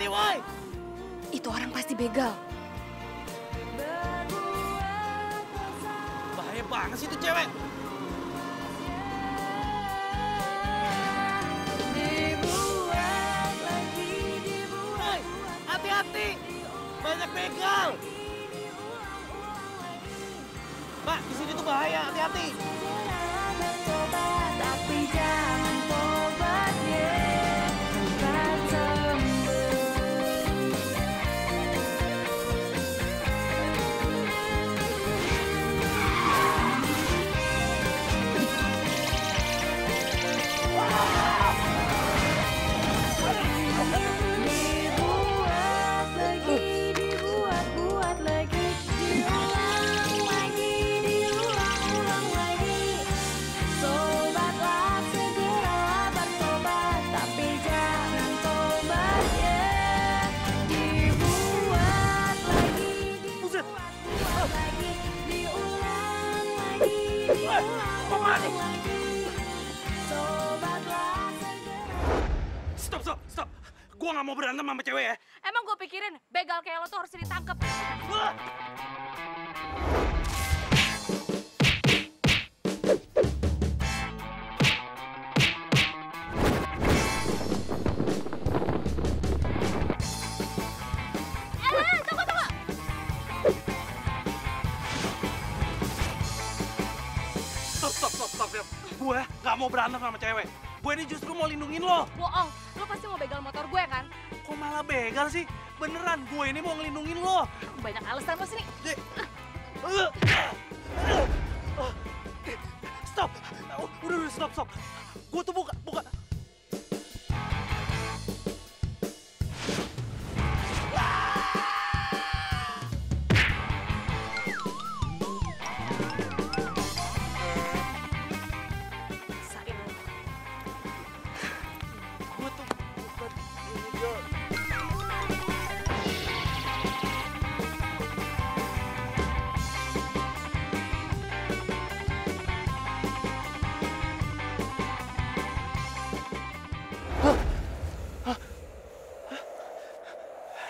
hati-hati, woi! Itu orang pasti begal. Bahaya banget sih itu cewek. Woi, hati-hati! Banyak begal! Pak, di sini tuh bahaya, hati-hati! Tapi jangan tobat ya, bukan dibuat lagi, dibuat lagi, diulang lagi. Sobatlah segeralah bertobat, tapi jangan tobat ya. Dibuat lagi, diulang lagi. Sobatlah segera. Stop! Gua nggak mau berantem sama cewek ya. Emang gue pikirin begal kayak lo tuh harus ditangkap. Wah! Tunggu. Stop. Gue nggak mau berantem sama cewek. Gue ini justru mau lindungin lo. Bohong, lo pasti mau begal motor gue kan? Kok malah begal sih? Beneran, gue ini mau ngelindungin lo. Banyak alasan lo sini. Stop. Udah, stop. Gue tuh buka. Sain lo. Gue tuh bukan.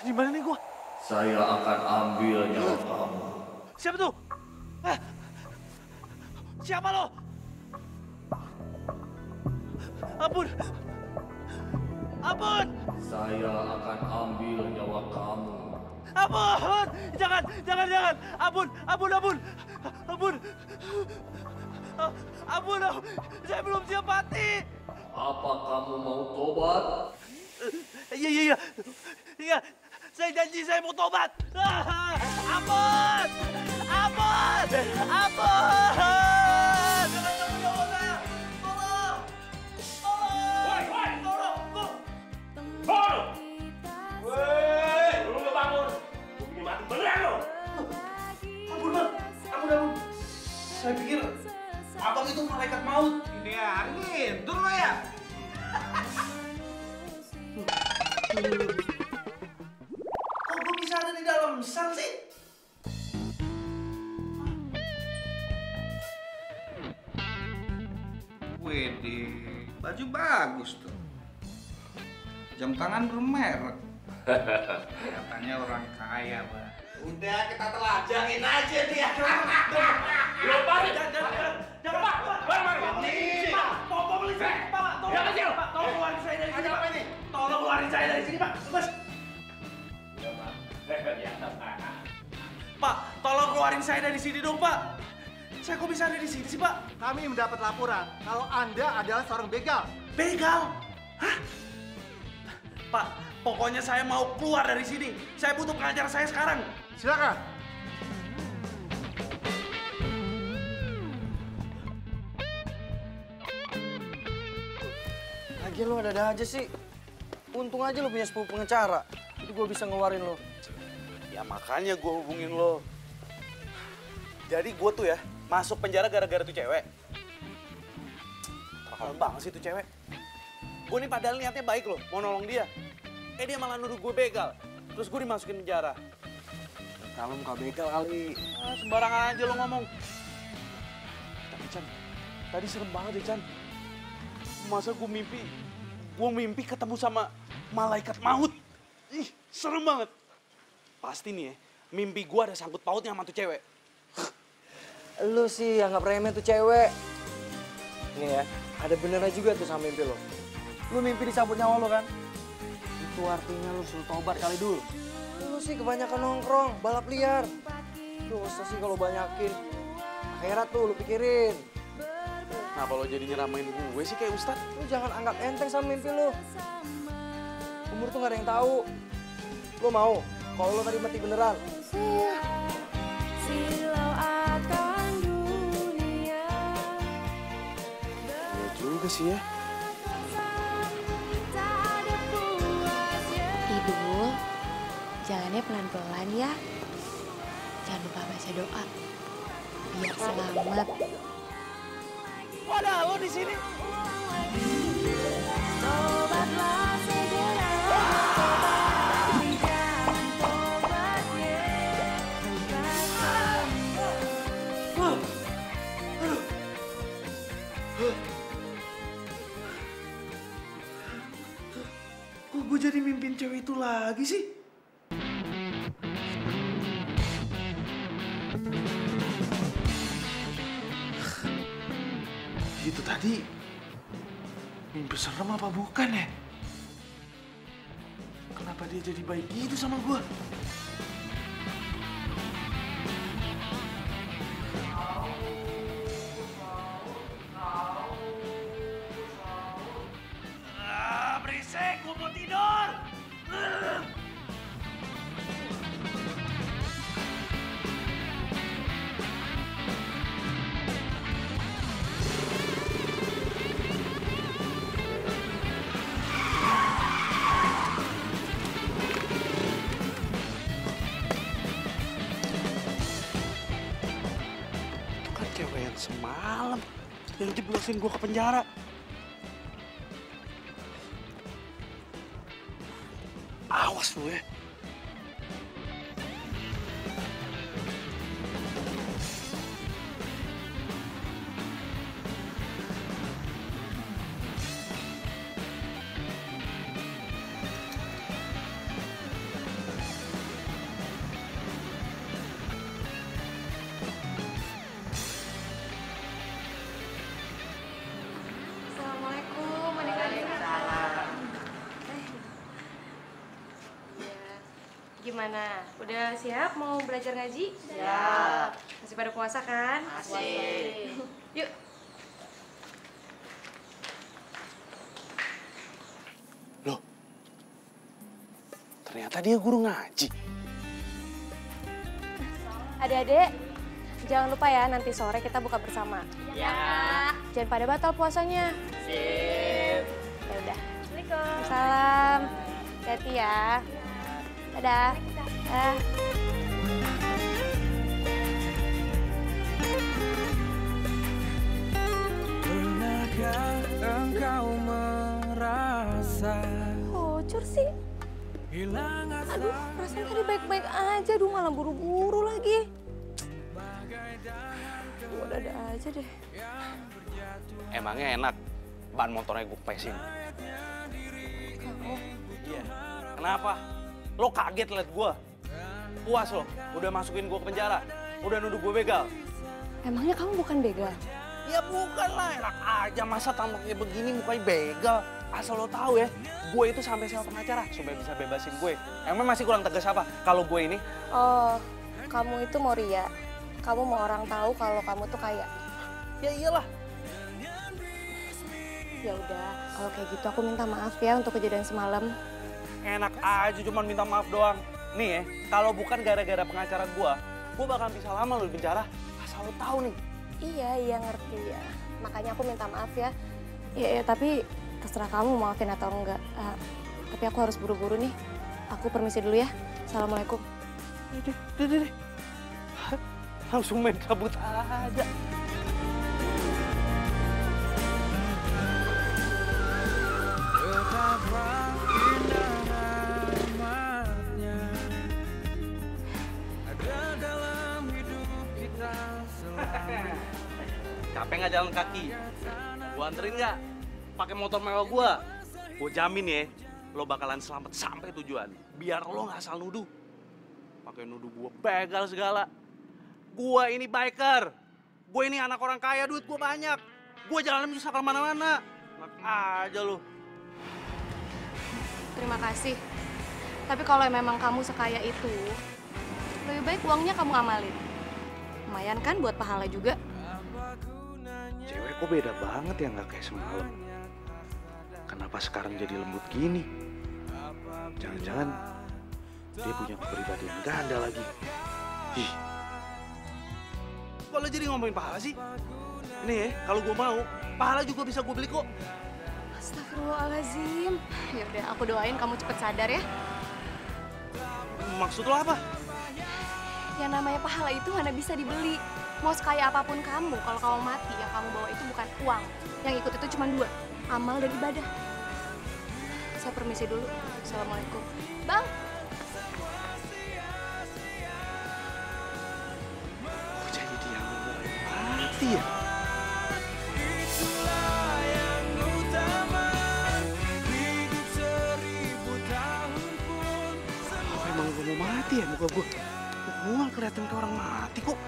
Di mana nih gua? Saya akan ambil nyawa kamu. Siapa tuh? Siapa lo? Ampun! Saya akan ambil nyawa kamu. Ampun! Jangan! Ampun! Saya belum siap mati! Apa kamu mau tobat? Iya, saya janji saya mau tobat. Ampun! Jangan tanggung jawab saya. Tolong! Woi, lu nggak bangun? Gue bikin mati beneran lo. Ampun, Bang. Ampun. Saya pikir abang itu malaikat maut. Ini ya, ngidur lo ya. Kok gue bisa ada di dalam sel sih? Widih, baju bagus tuh. Jam tangan bermerek. Katanya orang kaya, Bang. Udah, kita telajangin aja dia. Lo balik. Jangan, Pak. Tolong keluarin saya. Pak, tolong keluarin saya dari sini, Pak. Tolong keluarin saya dari sini, Pak. Mas. Pak, tolong keluarin saya dari sini dong, Pak. Saya kok bisa ada di sini sih, Pak? Kami mendapat laporan kalau Anda adalah seorang begal. Begal? Hah? Pak, pokoknya saya mau keluar dari sini. Saya butuh pengacara saya sekarang. Silakan. Lagian lo ada-ada aja sih. Untung aja lo punya sepupu pengacara. Jadi gue bisa ngeluarin lo. Ya makanya gue hubungin lo. Jadi gue tuh ya masuk penjara gara-gara tuh cewek. Terlalu banget sih tuh cewek. Gue nih padahal niatnya baik loh, mau nolong dia. Dia malah nuduh gue begal. Terus gue dimasukin penjara. Kalau muka begal kali. Sembarangan aja lo ngomong. Tapi Chan, tadi serem banget ya Chan. Masa gue mimpi ketemu sama malaikat maut. Ih, serem banget. Pasti nih ya, mimpi gua ada sangkut pautnya sama tuh cewek. Lu sih anggap remeh tuh cewek. Nih ya, ada benernya juga tuh sama mimpi lo. Lu mimpi dicabut nyawa lo kan? Itu artinya lu suruh tobat kali dulu. Lu sih kebanyakan nongkrong, balap liar. Dosa sih kalau banyakin. Akhirat tuh lu pikirin. Kenapa lo jadi nyeramain gue sih kayak Ustadz? Lu jangan anggap enteng sama mimpi lu. Umur tuh gak ada yang tahu. Lu mau kalau lu tadi mati beneran? Silau akan dunia. Iya juga sih ya. Tak ada puasnya. Idul, jalannya pelan-pelan ya. Jangan lupa baca doa. Biar selamat. Oh, ada lo di sini. Tobatlah segera bertobat, tapi jangan tobatnya bukan Kok gue jadi mimpin cewek itu lagi sih? Itu tadi mimpi serem apa bukan ya? Kenapa dia jadi baik gitu sama gue? Berisik, gue mau tidur. Itu kan cewek yang semalam yang jeblosin gue ke penjara. Awas lu ya. Assalamualaikum, Waalaikumsalam. Gimana? Udah siap mau belajar ngaji? Siap. Masih pada puasa kan? Masih. Yuk. Loh, ternyata dia guru ngaji. Adik-adik, jangan lupa ya nanti sore kita buka bersama. Ya. Jangan pada batal puasanya. Sip. Ya udah. Assalamualaikum. Salam. Hati-hati ya. Dadah. Dah. Pernahkah engkau merasa Bocor sih. hilang Aduh, perasaan tadi baik-baik aja. Aduh, malah buru-buru lagi. Aduh, ada aja deh. Emangnya enak ban motornya gue pesin. Kamu. Iya. Kenapa? Lo kaget liat gue. Puas lo, udah masukin gue ke penjara. Udah nuduh gue begal. Emangnya kamu bukan begal? Ya bukan lah, enak aja. Masa tampaknya begini mukanya begal. Asal lo tahu ya, gue itu sampai sewa pengacara supaya bisa bebasin gue. Emang masih kurang tegas apa? Kalau gue ini, Oh, kamu itu mau ria. Kamu mau orang tahu kalau kamu tuh kaya. ya iyalah. Ya udah, kalau kayak gitu aku minta maaf ya untuk kejadian semalam. Enak aja cuman minta maaf doang. Nih ya, kalau bukan gara-gara pengacara gue bakal bisa lama lo di penjara. Asal lo tahu nih. Iya ngerti ya. Makanya aku minta maaf ya. Ya, tapi terserah kamu maafin atau enggak. Tapi aku harus buru-buru nih. Aku permisi dulu ya. Assalamualaikum. Deh. Langsung main cabut aja. betapa indah amatnya ada dalam hidup kita selama. Capek nggak jalan kaki? Gua anterin nggak? Pakai motor mewah gua. Gua jamin ya, lo bakalan selamat sampai tujuan. Biar lo nggak asal nuduh. Pakai nuduh gue begal segala. Gue ini biker. Gue ini anak orang kaya, duit gue banyak. Gue jalan bisa kemana-mana. Enak aja lo. Terima kasih. Tapi kalau memang kamu sekaya itu, lebih baik uangnya kamu amalin. Lumayan kan buat pahala juga. Cewek kok beda banget ya nggak kayak semalam. Kenapa sekarang jadi lembut gini? Jangan-jangan dia punya kepribadian ganda lagi. Ih. Kok lo jadi ngomongin pahala sih? Nih ya, kalau gue mau, pahala juga bisa gue beli kok. Astagfirullahaladzim. Ya udah, aku doain kamu cepet sadar ya. Maksud lo apa? Yang namanya pahala itu mana bisa dibeli. Mau sekaya apapun kamu, kalau kamu mati, yang kamu bawa itu bukan uang. Yang ikut itu cuma dua, amal dan ibadah. Saya permisi dulu. Assalamualaikum. Bang! Kok jadi dia yang mati ya? Apa emang gue mau mati ya muka gue? Mual kelihatan kayak orang mati kok.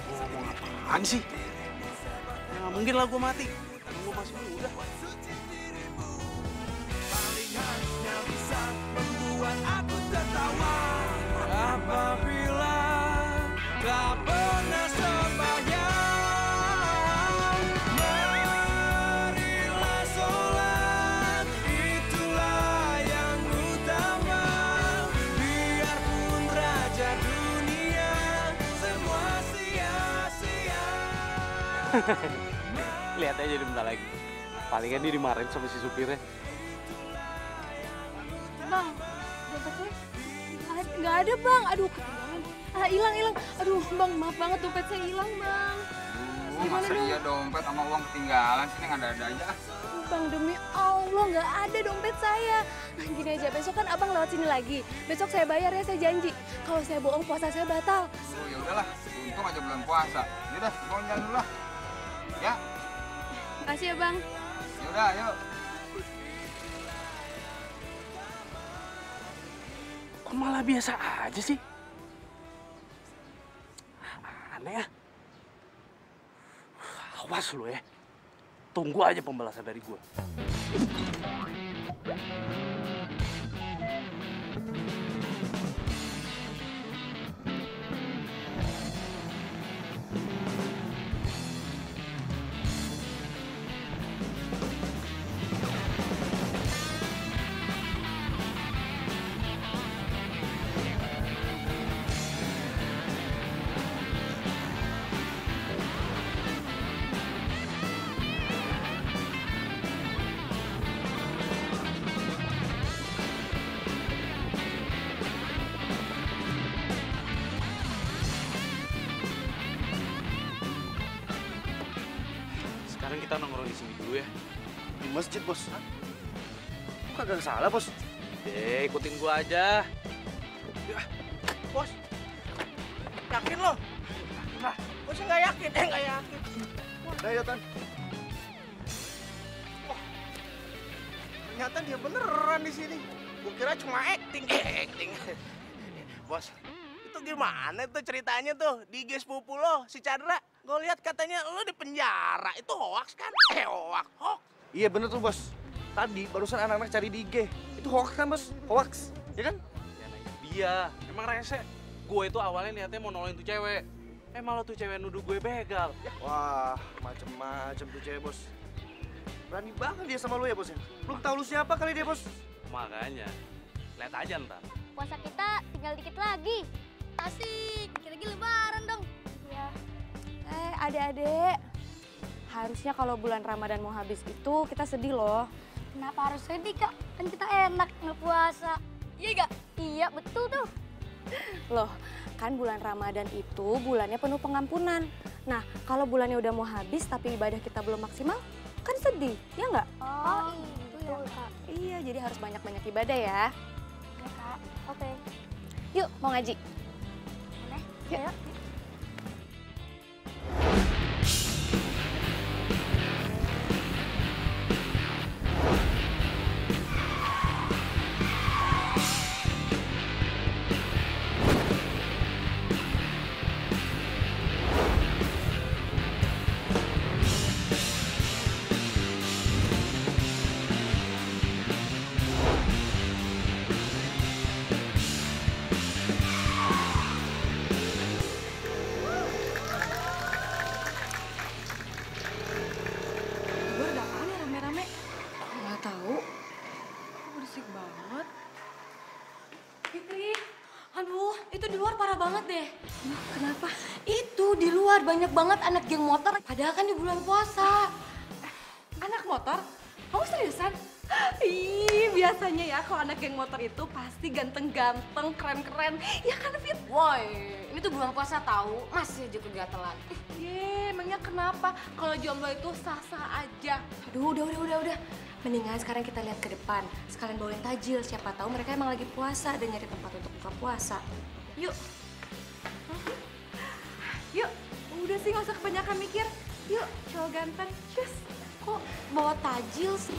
Gue ngomong apaan sih? Ya nggak mungkin lah gue mati. Gue masih muda. Apabila tak pernah sembahyang, marilah sholat, itulah yang utama. Biarpun raja dunia, semua sia-sia. Lihat aja di bentar lagi. Palingan dia dimarahin sama si supirnya. Bang, dompetnya nggak ada bang. Aduh, ketinggalan. Hilang. Aduh, bang, maaf banget dompet saya hilang, bang. Gimana Masa dong? iya dompet sama uang ketinggalan sih, nggak ada aja. Bang, demi Allah nggak ada dompet saya. Nah, gini aja, besok kan abang lewat sini lagi. Besok saya bayar ya, saya janji. Kalau saya bohong, puasa saya batal. Oh ya udahlah, untung aja bulan puasa. Yaudah, mau jalan dulu lah. Ya, Makasih ya, bang. yaudah, yuk. Kok malah biasa aja sih? Aneh ya. Awas lo ya. Tunggu aja pembalasan dari gue. Sekarang kita nongkrong di sini dulu ya. Di masjid, bos. Kok kagak salah, bos? Ikutin gua aja. Ya, bos. Yakin lo? Nah, bos nggak yakin. Nggak yakin. Udah ya, Tan. Ternyata dia beneran di sini. Gua kira cuma acting. Acting. Bos, itu gimana tuh ceritanya tuh di IG sepupu lo, si Chandra? Gue lihat katanya lo di penjara. Itu hoax kan? Hoax. Iya bener tuh, bos. Tadi barusan anak-anak cari di IG. Itu hoax kan, bos? Hoax, ya kan? Ya nah itu dia. Emang rese. Gue itu awalnya niatnya mau nolongin tuh cewek. Malah tuh cewek nuduh gue begal. Wah, macem-macem tuh cewek, bos. Berani banget dia sama lu ya, bos ya? Belum tahu lu siapa kali dia, bos. Makanya, lihat aja ntar. Puasa kita tinggal dikit lagi. Asik, dikit lagi lebaran dong. Ya. Adik-adik. Harusnya kalau bulan Ramadan mau habis itu kita sedih loh. Kenapa harus sedih, Kak? Kan kita enak nggak puasa. Iya gak? Iya, betul tuh. Loh, kan bulan Ramadan itu bulannya penuh pengampunan. Nah, kalau bulannya udah mau habis tapi ibadah kita belum maksimal, kan sedih, ya nggak? Oh, iya, Kak. Iya, jadi harus banyak-banyak ibadah ya. Ya, Kak. Oke. Yuk, mau ngaji? Boleh? Yuk. Ayo. luar parah banget deh. Kenapa? Itu di luar banyak banget anak geng motor. Padahal kan di bulan puasa. Anak motor? Kamu seriusan? Ih, biasanya ya kalau anak geng motor itu pasti ganteng-ganteng, keren-keren. Ya kan, Fit? Woi, ini tuh bulan puasa tahu, masih aja kegatelan. Emangnya kenapa? Kalau jomblo itu sah-sah aja. Aduh, udah. Mendingan sekarang kita lihat ke depan. Sekalian bawain tajil, siapa tahu mereka emang lagi puasa dan nyari tempat untuk buka puasa. Yuk. Yuk, udah sih nggak usah kebanyakan mikir. Yuk, cowok ganteng. Cus. Kok bawa tajil sih?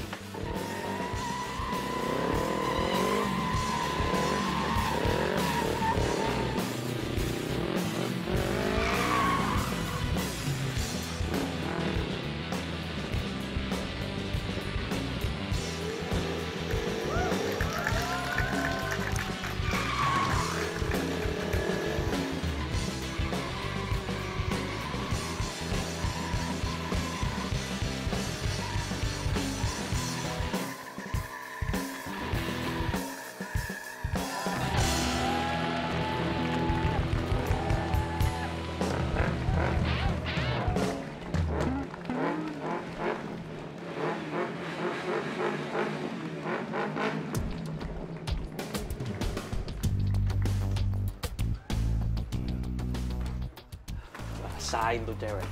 Rasain tuh cewek.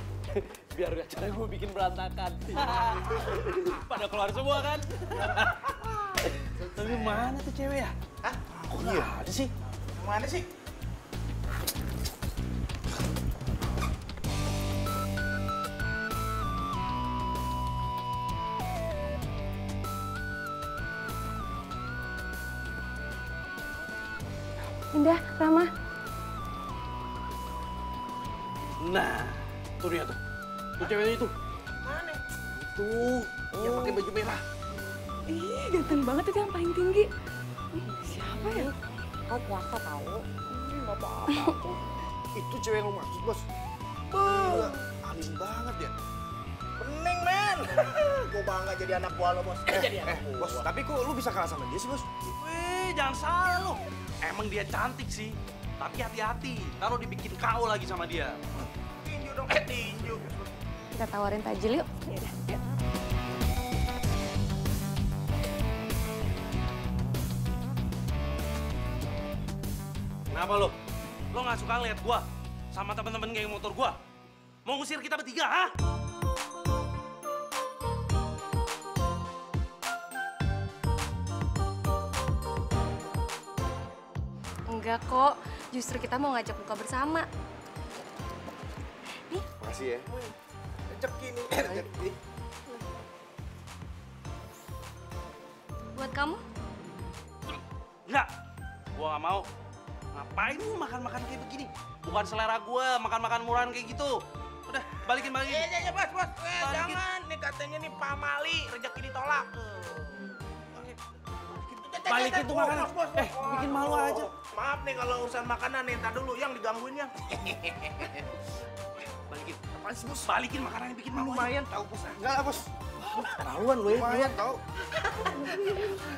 Biar gak cara gue bikin berantakan. Pada keluar semua kan? Tapi mana tuh cewek ya? Hah? Kok nggak ada sih? Mana sih? Indah, Rama. Nah, tuh dia tuh. Tuh ceweknya itu. Mana? Tuh, yang pakai baju merah. Ih, ganteng banget itu yang paling tinggi. Ih, siapa ya? Kau puasa tahu? Nggak apa-apa. Itu cewek yang lo maksud, Bos. Alim banget ya. Pening, men. Gue bangga jadi anak buah lo, Bos. Jadi anak buah. Bos, tapi kok lu bisa kalah sama dia sih, Bos? Wih, jangan salah lo. Emang dia cantik sih. Tapi hati-hati, kalau dibikin KO lagi sama dia. Tinju dong, tinju. Kita tawarin tajil yuk. Yaudah, yuk. Kenapa lo? Lo nggak suka lihat gua sama temen-temen geng motor gua? Mau ngusir kita bertiga, ha? Enggak kok, justru kita mau ngajak buka bersama. Nih, Makasih ya. Rezeki nih, rezeki. buat kamu. Enggak, gua nggak mau. Ngapain lu makan-makan kayak begini? Bukan selera gua makan-makan murahan kayak gitu. Udah, balikin. Iya, Bos, Bos. Jangan, nih katanya nih Pak Mali, rezeki ditolak. Balikin tuh makanan. Bos. Bikin malu aja. Maaf nih kalau urusan makanan nih, ntar dulu yang digangguinnya. Balikin. Apaan sih, Bos? Balikin makanannya bikin malu aja. Lumayan tahu, Bos. Enggak, Bos. Terlaluan lu ya. Lumayan tahu.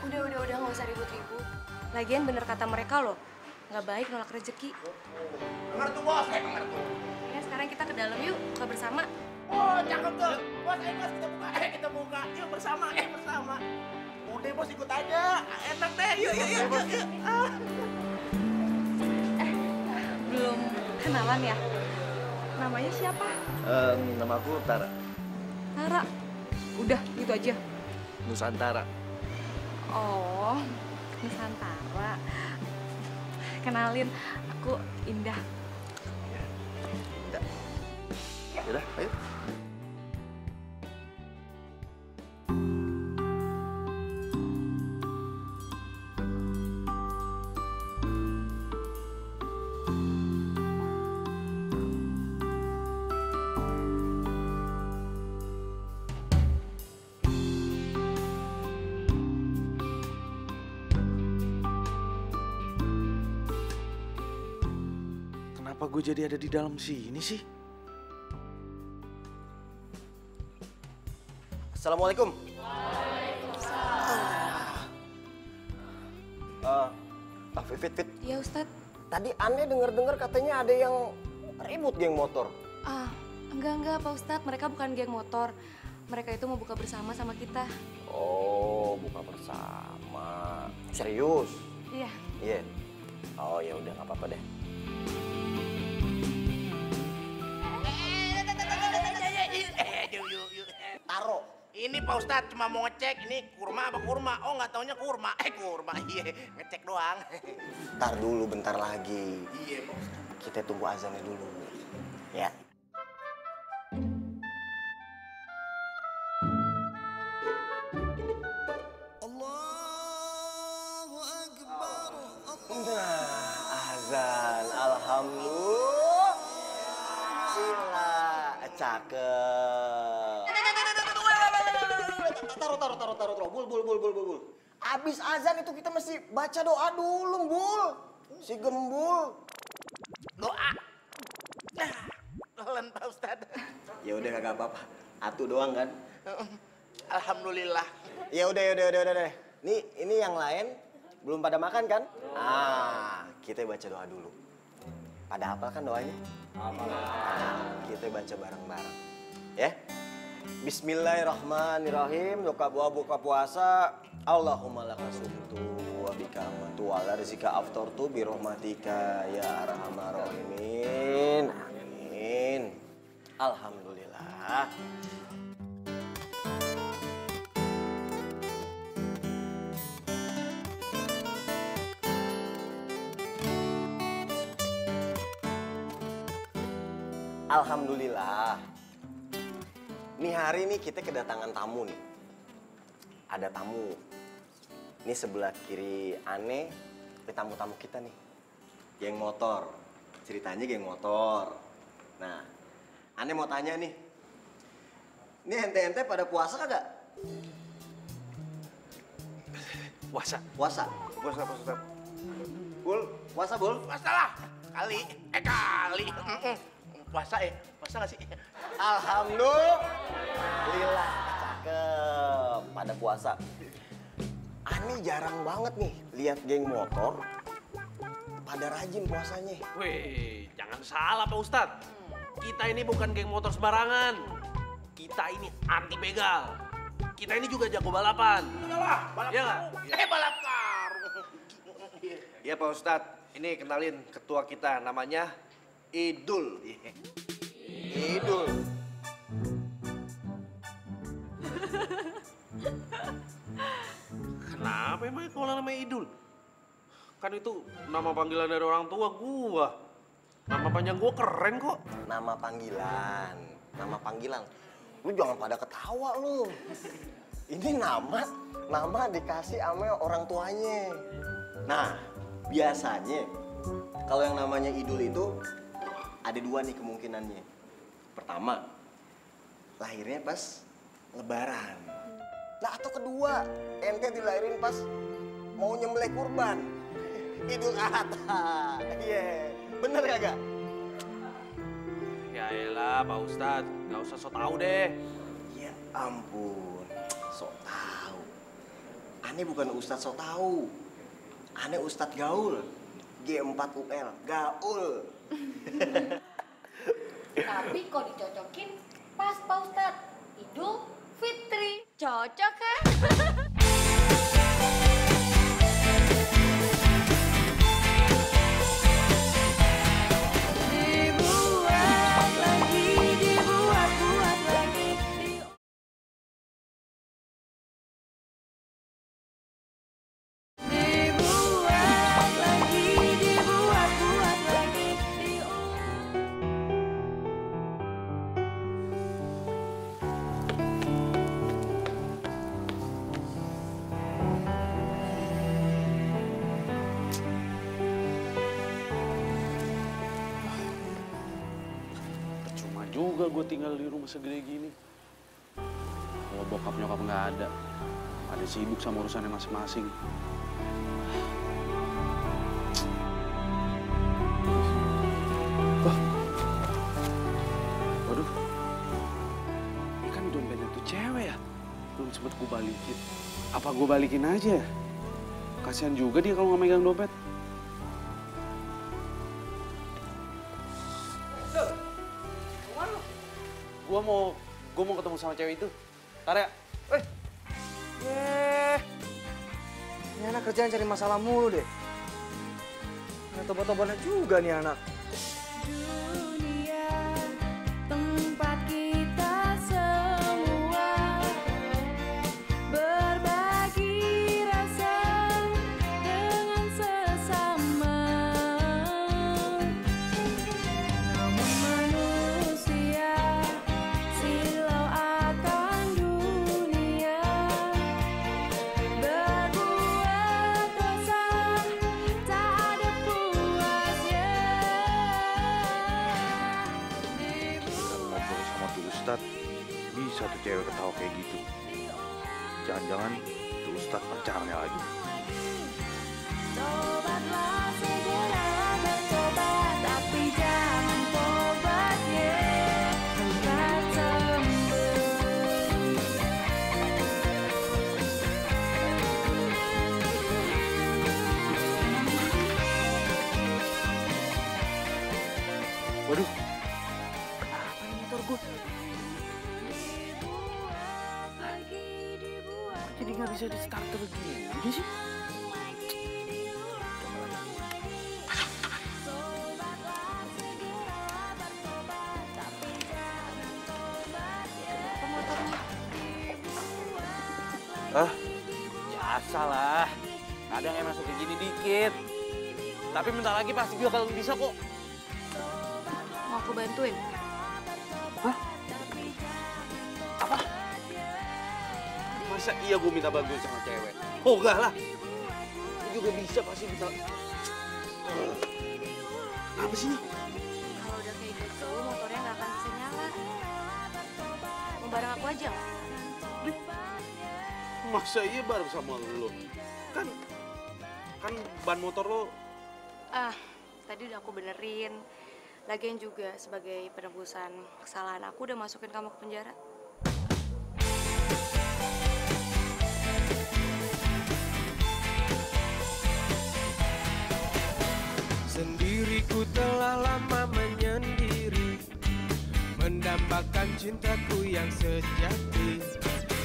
Udah, nggak usah ribut-ribut. Lagian bener kata mereka loh, nggak baik nolak rezeki. Dengar tuh, Bos. Dengar tuh. Ya sekarang kita ke dalam yuk, buka bersama. Oh, cakep tuh. Bos, Bos, kita buka. Kita buka. Yuk bersama, bersama. Udah, Bos, ikut aja. Enak deh. Yuk. Belum kenalan ya? Namanya siapa? Nama aku Tara. Tara. Udah, gitu aja. Nusantara. Oh, Nusantara. Kenalin, aku Indah. Yaudah, ayo. Kenapa gue jadi ada di dalam sini sih? Assalamualaikum. Fit. Iya Ustadz. Tadi aneh denger-dengar katanya ada yang ribut geng motor. Ah, enggak Pak Ustadz, mereka bukan geng motor. Mereka itu mau buka bersama sama kita. Oh, buka bersama. Serius? Iya. Iya. Oh ya udah nggak apa-apa deh. Yuk. Taro. Ini Pak Ustadz cuma mau ngecek ini kurma apa kurma. Oh nggak taunya kurma. Kurma. Iya, ngecek doang. Ntar dulu bentar lagi. Iya Pak Ustadz. Kita tunggu azannya dulu. Ya. Nah, azan. Alhamdulillah. Cakep. Taruh. Bul. Abis azan itu kita mesti baca doa dulu, Bul. Si Gembul. Doa. Pelan Pak Ustadz. Ya udah kagak apa-apa. Atu doang kan? Alhamdulillah. Ya udah. Nih, ini yang lain belum pada makan kan? Kita baca doa dulu. Pada hafal kan doanya? Kita baca bareng-bareng. Ya? Bismillahirrahmanirrahim. Buka puasa. Allahumma laka sumtu wa bika amantu wa ala rizika aftartu bi rahmatika ya arhamar rahimin. Amin. Alhamdulillah. Alhamdulillah. Nih hari ini kita kedatangan tamu nih. Ada tamu. Ini sebelah kiri Aneh, ini tamu-tamu kita nih. Geng motor. Ceritanya geng motor. Nah, Aneh mau tanya nih. Ini ente-ente pada puasa kagak? Puasa. Puasa. Bul, puasa Bul? Puasa lah. Kali. Puasa nggak sih? Alhamdulillah, cakep. Pada puasa. Ani jarang banget nih lihat geng motor pada rajin puasanya. Wih, jangan salah Pak Ustadz. Kita ini bukan geng motor sembarangan. Kita ini anti begal. Kita ini juga jago balapan. Iyalah, balap Iya nggak? balap karung. Iya Pak Ustadz, ini kenalin ketua kita namanya Idul. Idul. Kenapa emang kalau namanya Idul? Kan itu nama panggilan dari orang tua gua. Nama panjang gua keren kok. Nama panggilan. Lu jangan pada ketawa lu. Ini nama dikasih sama orang tuanya. Nah, biasanya kalau yang namanya Idul itu ada dua nih kemungkinannya. Pertama, lahirnya pas Lebaran. Nah, atau kedua, ente dilahirin pas mau nyembelih kurban. Idul Adha. Iya, bener kagak? Ya elah Pak Ustadz, nggak usah so tau deh. Ya ampun, sok tahu. Ane bukan Ustadz sok tahu. Ane Ustadz gaul. G4UL, gaul. Tapi kok dicocokin pas Pak Ustadz. Idul Fitri. Cocok kan? Dibuat lagi, buat lagi. Dibuat lagi, buat lagi. Percuma juga gue tinggal di rumah segede gini. Kalau bokap nyokap nggak ada sibuk sama urusannya masing-masing. Wah. Waduh. Ini kan dompetnya tuh cewek ya. Belum sempet gue balikin. Apa gue balikin aja? Kasihan juga dia kalau nggak megang dompet. Gua mau ketemu sama cewek itu. Ntar ya. Ini anak kerjaan cari masalah mulu deh. Nggak tobat-tobatnya juga nih anak. Dunia tempat kita semua berbagi rasa dengan sesama. Namun manusia silau akan dunia, berbuat dosa tak ada puasnya. Ngobrol sama tuh Ustadz, bisa tuh cewek ketawa kayak gitu. Jangan-jangan tuh Ustadz pacarnya lagi. Tobatlah segera bertobat, tapi jangan tobatnya tempat sembuh. Waduh. Kenapa nih motor gua? Jadi nggak bisa di starter gini sih? Ah, biasa lah. Kadang emang suka gini dikit. Tapi bentar lagi pasti bakal bisa kok. Mau aku bantuin? Hah? Apa? Masa iya gue minta bantuin sama cewek? Oh enggak lah. Gue juga bisa pasti bisa. Apa sih ini? Kalau udah kayak gitu, motornya nggak akan bisa nyala. Mau bareng aku aja nggak? Masa iya bareng sama lo? Kan ban motor lo. Tadi udah aku benerin. Lagian juga sebagai penebusan kesalahan aku udah masukin kamu ke penjara. Sendiriku telah lama menyendiri, mendambakan cintaku yang sejati.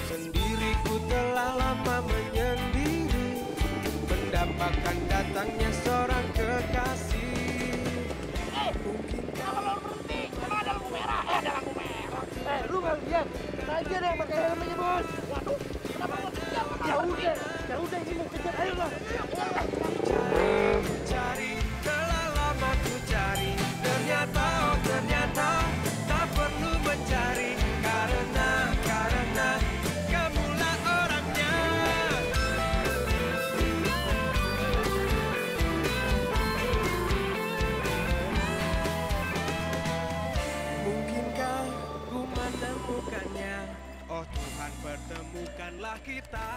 Sendiriku telah lama menyendiri, mendambakan datangnya seorang kekasih. Lu nggak lihat? Tadi ada yang pakai helmnya, Bos. Waduh, kenapa lu kejar? Ya udah ini mau kejar, ayo lah. Cari, telah lama ku cari, ternyata tak perlu mencari, karena kamulah orangnya. Mungkinkah ku menemukannya? Oh Tuhan, pertemukanlah kita.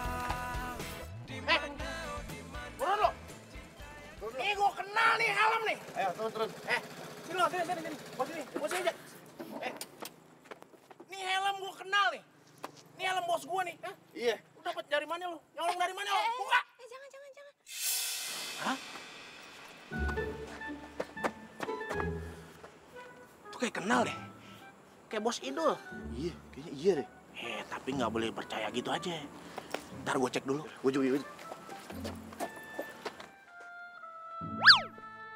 Turun lo. Nih gua kenal nih helm nih. Ayo, turun. Sini lo, sini. Bos sini aja. Nih helm gua kenal nih. Nih helm bos gua nih. Iya. Lu dapat dari mana lu? Nyolong dari mana lu? Buka. Jangan. Hah? Tuh kayak kenal deh. Kayak bos Idul. Iya, kayaknya iya deh. Tapi nggak boleh percaya gitu aja. Ntar gue cek dulu. Gue juga.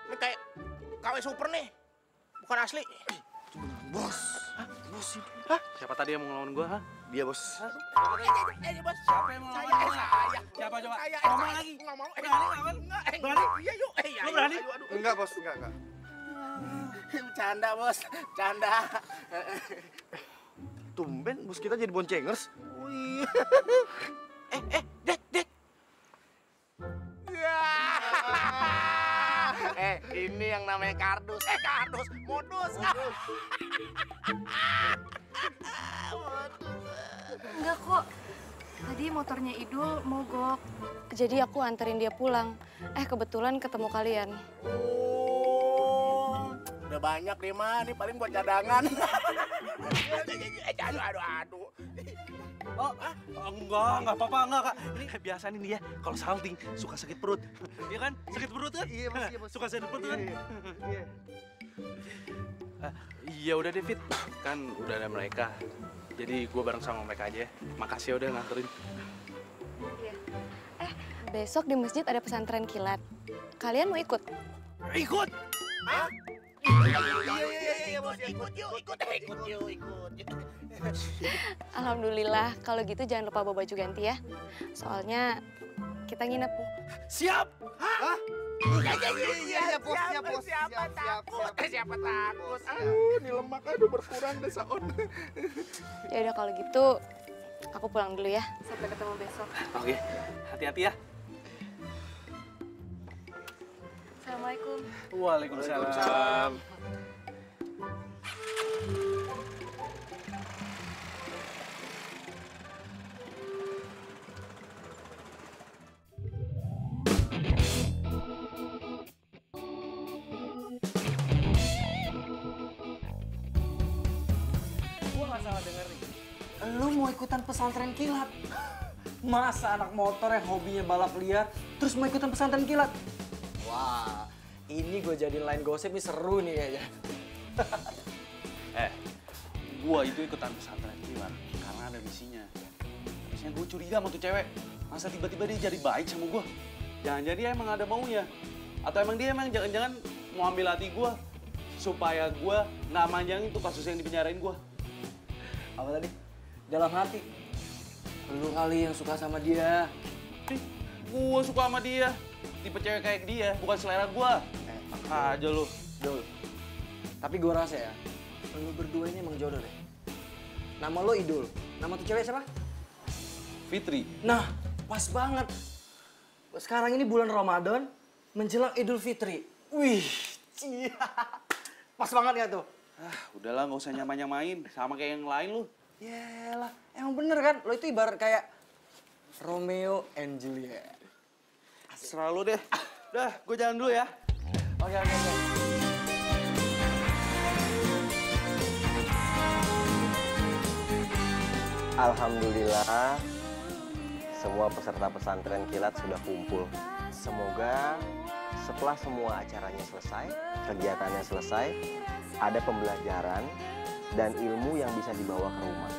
Ini kayak KW super nih. Bukan asli. Bos. Bos ini. Hah? Siapa tadi yang mau ngelawan gua, ha? Dia, Bos. Bos. Siapa yang mau lawan gua? Siapa coba? Ngomong lagi. Nggak mau. Berani? Iya yuk. Lu berani? Enggak, Bos. Enggak. Bercanda, Bos. Bercanda. Tumben bos kita jadi boncengers. Wih. Dek. Ini yang namanya kardus. Modus. Enggak kok. Tadi motornya Idul mogok. Jadi aku anterin dia pulang. Kebetulan ketemu kalian. Udah banyak deh, mah. Ini paling buat cadangan. Aduh. Oh, enggak apa-apa, Kak. Ini biasa nih dia, kalau salting suka sakit perut. Iya kan? Sakit perut kan? Iya, Mas. Suka sakit perut kan? Iya. Iya udah deh, Fit. Kan udah ada mereka. Jadi gue bareng sama mereka aja ya. Makasih ya udah nganterin. Iya. Besok di masjid ada pesantren kilat. Kalian mau ikut? Ikut? Hah? Iya, bos. Ikut yuk. Alhamdulillah, kalau gitu jangan lupa bawa baju ganti ya. Soalnya kita nginep. Siap! Hah? Iya, bos. Siapa takut? Ini lemaknya udah berkurang deh, Saon. Ya udah kalau gitu, aku pulang dulu ya. Sampai ketemu besok. Oke, hati-hati ya. Assalamualaikum. Waalaikumsalam. Gua nggak salah denger nih. Lu mau ikutan pesantren kilat? Masa anak motor yang hobinya balap liar, terus mau ikutan pesantren kilat? Wah, ini gue jadiin line gosip nih, seru nih kayaknya. Gua itu ikutan pesantren kilat karena ada misinya. Misinya gue curiga sama tuh cewek. Masa tiba-tiba dia jadi baik sama gua? Jangan-jangan dia emang ada maunya. Atau emang dia emang jangan-jangan mau ambil hati gua supaya gua nggak manjangin tuh kasus yang dipenjarain gua. Apa tadi? Dalam hati. Lu kali yang suka sama dia. Gua suka sama dia. Tipe cewek kayak dia, bukan selera gua. Aja lu. Dul. Tapi gua rasa ya, lu berdua ini emang jodoh deh. Nama lo Idul. Nama tuh cewek siapa? Fitri. Nah, pas banget. Sekarang ini bulan Ramadan, menjelang Idul Fitri. Wih, cia. Pas banget ya tuh. Udahlah, nggak usah nyamain sama kayak yang lain lu. Yelah, emang bener kan? Lo itu ibarat kayak Romeo and Juliet. Serah lu deh. Udah, gue jalan dulu ya. Oke. Alhamdulillah, semua peserta pesantren kilat sudah kumpul. Semoga setelah semua acaranya selesai, kegiatannya selesai, ada pembelajaran dan ilmu yang bisa dibawa ke rumah.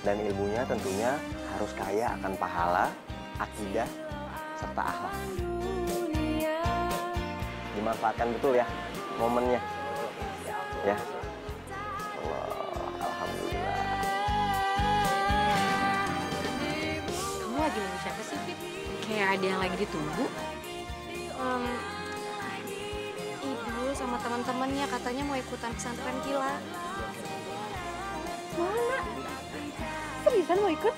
Dan ilmunya tentunya harus kaya akan pahala, akidah, serta akhlak. Dimanfaatkan betul ya momennya. Ya. Alhamdulillah. Kamu lagi nunggu siapa sih, Fit? Kayak ada yang lagi ditunggu. Ibu sama teman-temannya katanya mau ikutan pesantren kilat. Mana? Seriusan mau ikut?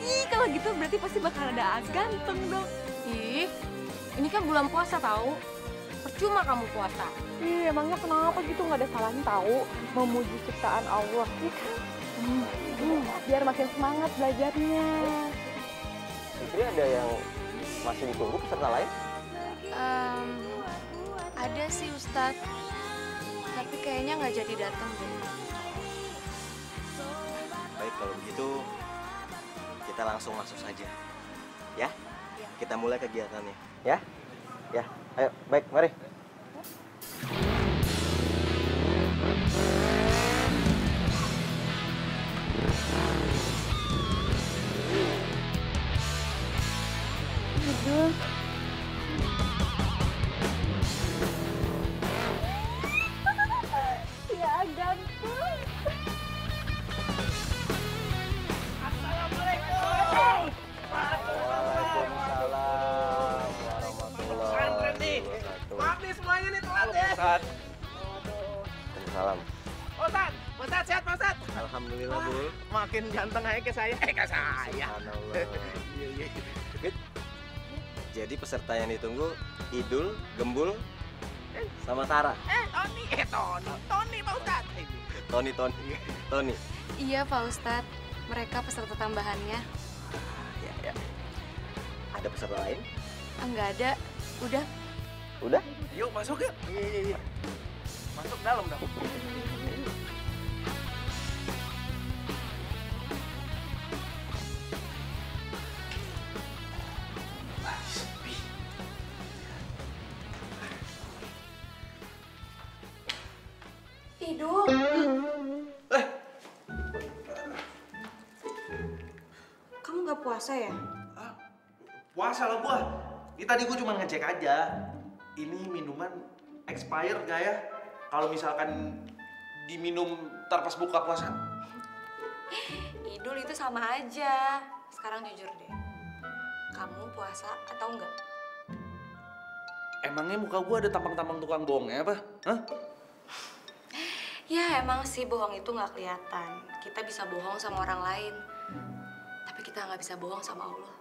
Ih, kalau gitu berarti pasti bakal ada ganteng dong. Ih, ini kan bulan puasa tahu. Percuma kamu puasa. Ih, emangnya kenapa gitu, nggak ada salahnya tahu memuji ciptaan Allah. Iya kan? Biar makin semangat belajarnya. Fitri, ada yang masih ditunggu peserta lain? Ada sih Ustadz, tapi kayaknya nggak jadi datang deh. Baik, kalau begitu kita langsung masuk saja. Ya? Kita mulai kegiatannya. Ya? Ya. Ayo, baik, mari. Idul. Ya, ganteng. Assalamualaikum. Waalaikumsalam warahmatullahi wabarakatuh. Maaf nih semuanya nih telat ya. Waalaikumsalam. Ustadz sehat Pak Ustadz? Alhamdulillah, Bu. Makin ganteng aja ke saya. Ke saya. Subhanallah. Fit, jadi peserta yang ditunggu Idul, Gembul, sama Tara. Tony Pak Ustadz. Tony. Iya Pak Ustadz, mereka peserta tambahannya. Ya. Ada peserta lain? Enggak ada, udah. Udah? Yuk masuk yuk. Iya. Masuk dalam dong. nggak puasa ya? Puasa lah gua. Ini tadi gua cuma ngecek aja. Ini minuman expired gak ya? Kalau misalkan diminum ntar pas buka puasa. Idul itu sama aja. Sekarang jujur deh. Kamu puasa atau enggak? Emangnya muka gua ada tampang-tampang tukang bohongnya apa? Hah? Ya emang sih bohong itu nggak kelihatan. Kita bisa bohong sama orang lain. Tapi kita nggak bisa bohong sama Allah.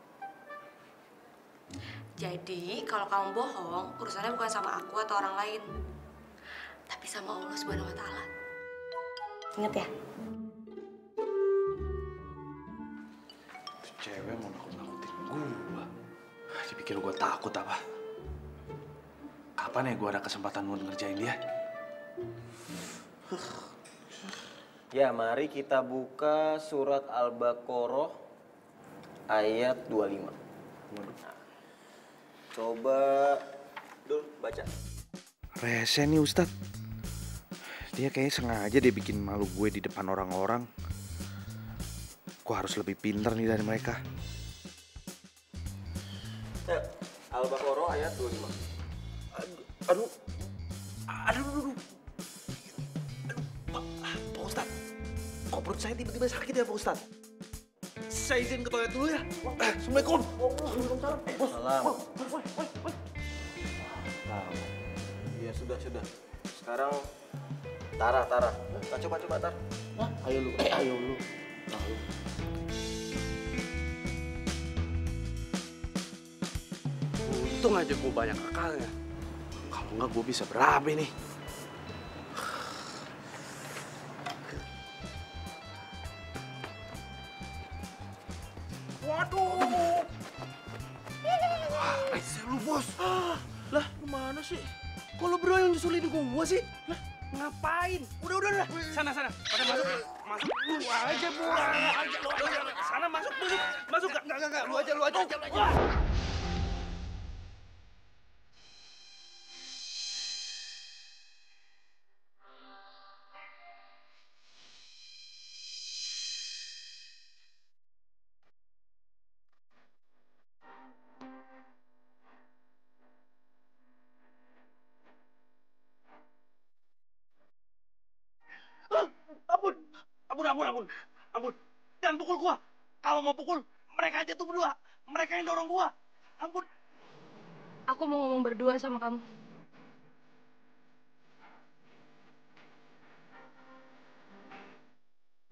Jadi kalau kamu bohong, urusannya bukan sama aku atau orang lain. Tapi sama Allah Subhanahu wa Ta'ala. Ingat ya? Tuh cewek mau nakut-nakutin gua. Dipikir gua takut apa? Kapan ya gua ada kesempatan buat ngerjain dia? Ya, mari kita buka surat Al-Baqarah ayat 25. Nah, coba Dul baca. Rese nih Ustadz. Dia kayaknya sengaja dia bikin malu gue di depan orang-orang. Gue harus lebih pintar nih dari mereka. Al-Baqarah ayat 25. Aduh. Pak Ustadz, kok perut saya tiba-tiba sakit ya Pak Ustadz? Saya izin ke toilet dulu ya. Assalamualaikum. Salam. Ya sudah. Sekarang Tara. Nah, coba Tar. Ayo lu. Untung aja gue banyak akalnya. Kalau enggak gue bisa berabe nih. Waduh. Rese lu bos. Lah kemana sih? Kok lu berdua yang nyusulin gua sih? Lah ngapain? Udah. Sana. Pada masuk. Lu aja buang. Sana masuk. Enggak. Lu aja. Wah. Ampun. Jangan pukul gua. Kalau mau pukul, mereka aja tuh berdua. Mereka yang dorong gua. Ampun. Aku mau ngomong berdua sama kamu.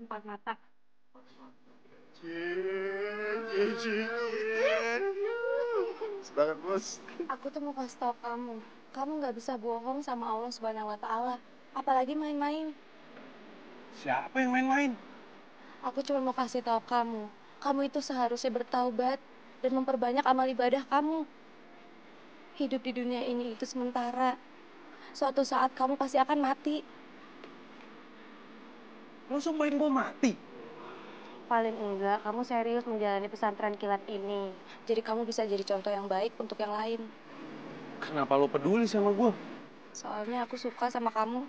Empat mata. Semangat bos. Aku tuh mau kasih tau kamu. Kamu nggak bisa bohong sama Allah Subhanahu wa Ta'ala. Apalagi main-main. Siapa yang main-main? Aku cuma mau kasih tahu kamu. Kamu itu seharusnya bertaubat dan memperbanyak amal ibadah kamu. Hidup di dunia ini itu sementara. Suatu saat kamu pasti akan mati. Lu sumpahin gua mati? Paling enggak, kamu serius menjalani pesantren kilat ini. Jadi kamu bisa jadi contoh yang baik untuk yang lain. Kenapa lu peduli sama gua? Soalnya aku suka sama kamu.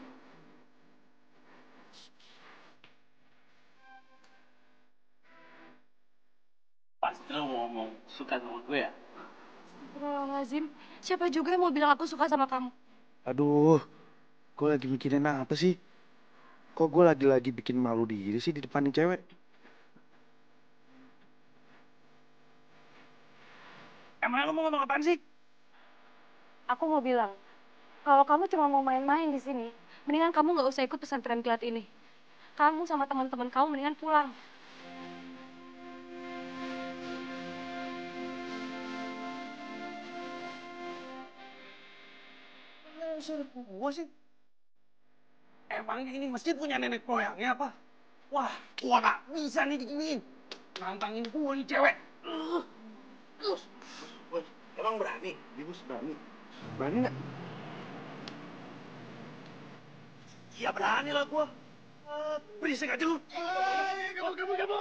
Pasti lu mau ngomong suka sama gue ya? Astagfirullahaladzim, siapa juga yang mau bilang aku suka sama kamu? Aduh, gue lagi mikirin apa sih? Kok gue lagi bikin malu diri sih di depan cewek? Emang lu mau ngomong apaan sih? Aku mau bilang, kalau kamu cuma mau main-main di sini, mendingan kamu nggak usah ikut pesantren kilat ini. Kamu sama teman-teman kamu mendingan pulang. Suruh gua sih. Emangnya ini masjid punya nenek moyangnya apa? Wah, gua nggak bisa nih diginiin. Nantangin gua nih cewek. Bos, emang berani? Bos berani. Berani nggak? Ya berani lah gua. Berisik aja lu. Kamu.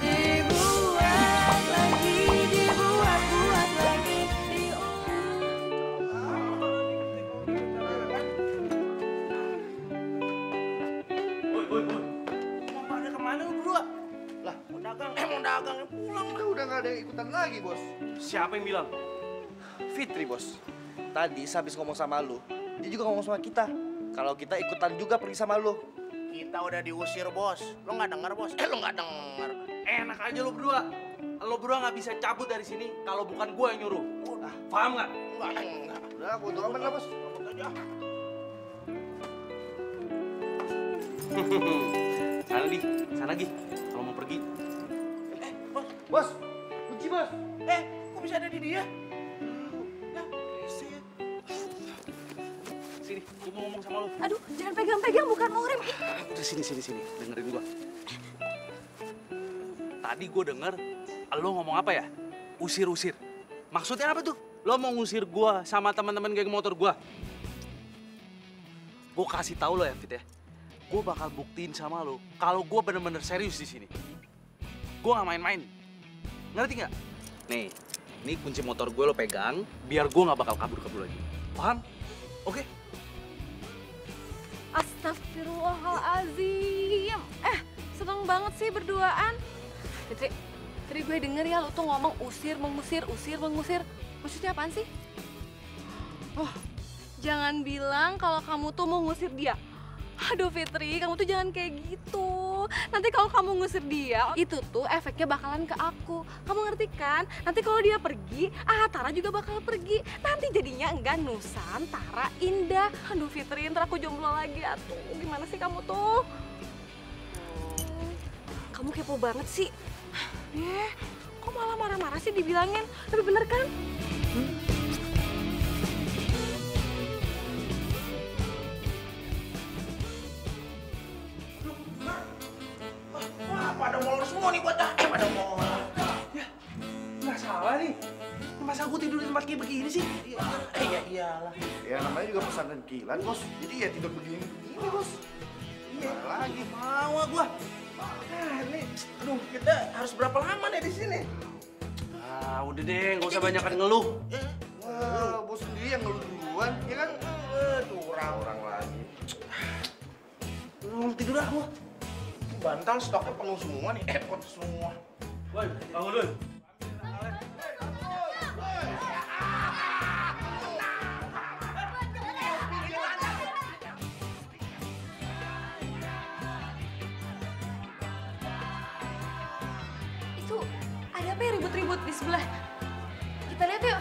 Dibuat lagi, dibuat ikutan lagi, Bos. Siapa yang bilang? Fitri, Bos. Tadi habis ngomong sama lu, dia juga ngomong sama kita. Kalau kita ikutan juga pergi sama lu. Kita udah diusir, Bos. Lo nggak denger, Bos? Lo nggak denger. Enak aja lo berdua. Lo berdua nggak bisa cabut dari sini kalau bukan gue yang nyuruh. Paham nggak? Enggak. Udah, bodo amat lah, Bos. Cabut aja. Sana di, sana Gi. Kalau mau pergi. Bos. Bos, kunci, Bos. Kok bisa ada di dia? Sini, gue mau ngomong sama lo. Aduh, jangan pegang-pegang, bukan mau rem. Udah sini, dengerin gua. Tadi gua denger lo ngomong apa ya? Usir-usir. Maksudnya apa tuh? Lo mau ngusir gua sama teman-teman geng motor gua? Gua kasih tahu lo ya, Fit ya. Gua bakal buktiin sama lo kalau gua bener-bener serius di sini. Gua nggak main-main. Ngerti nggak? Nih, ini kunci motor gue lo pegang, biar gua nggak bakal kabur-kabur lagi. Paham? Oke? Astagfirullahaladzim. Seneng banget sih berduaan. Fitri, gue denger ya lo tuh ngomong usir, mengusir. Maksudnya apaan sih? Oh, jangan bilang kalau kamu tuh mau ngusir dia. Aduh Fitri, kamu tuh jangan kayak gitu. Nanti kalau kamu ngusir dia, itu tuh efeknya bakalan ke aku. Kamu ngerti kan? Nanti kalau dia pergi, Tara juga bakal pergi. Nanti jadinya enggak Nusantara indah. Aduh Fitri, ntar aku jomblo lagi. Atuh, gimana sih kamu tuh? Kamu kepo banget sih. Kok malah marah-marah sih dibilangin? Tapi bener kan? Pada molor semua nih bocah. Pada molor. Ya, nggak salah nih. Masa aku tidur di tempat kayak begini sih? Ya iyalah. Ya namanya juga pesantren kilat, Bos. Jadi ya tidur begini, Bos. Iya lagi. Mau gua. Nih, aduh kita harus berapa lama nih di sini? Udah deh, nggak usah banyakan ngeluh. Wah, Bos sendiri yang ngeluh duluan, ya kan? Tuh orang lagi. Tidur ah gua. Bantal stoknya penuh semua nih, pot semua. Woi, bangun dulu. Itu ada apa ya ribut-ribut di sebelah? Kita lihat yuk.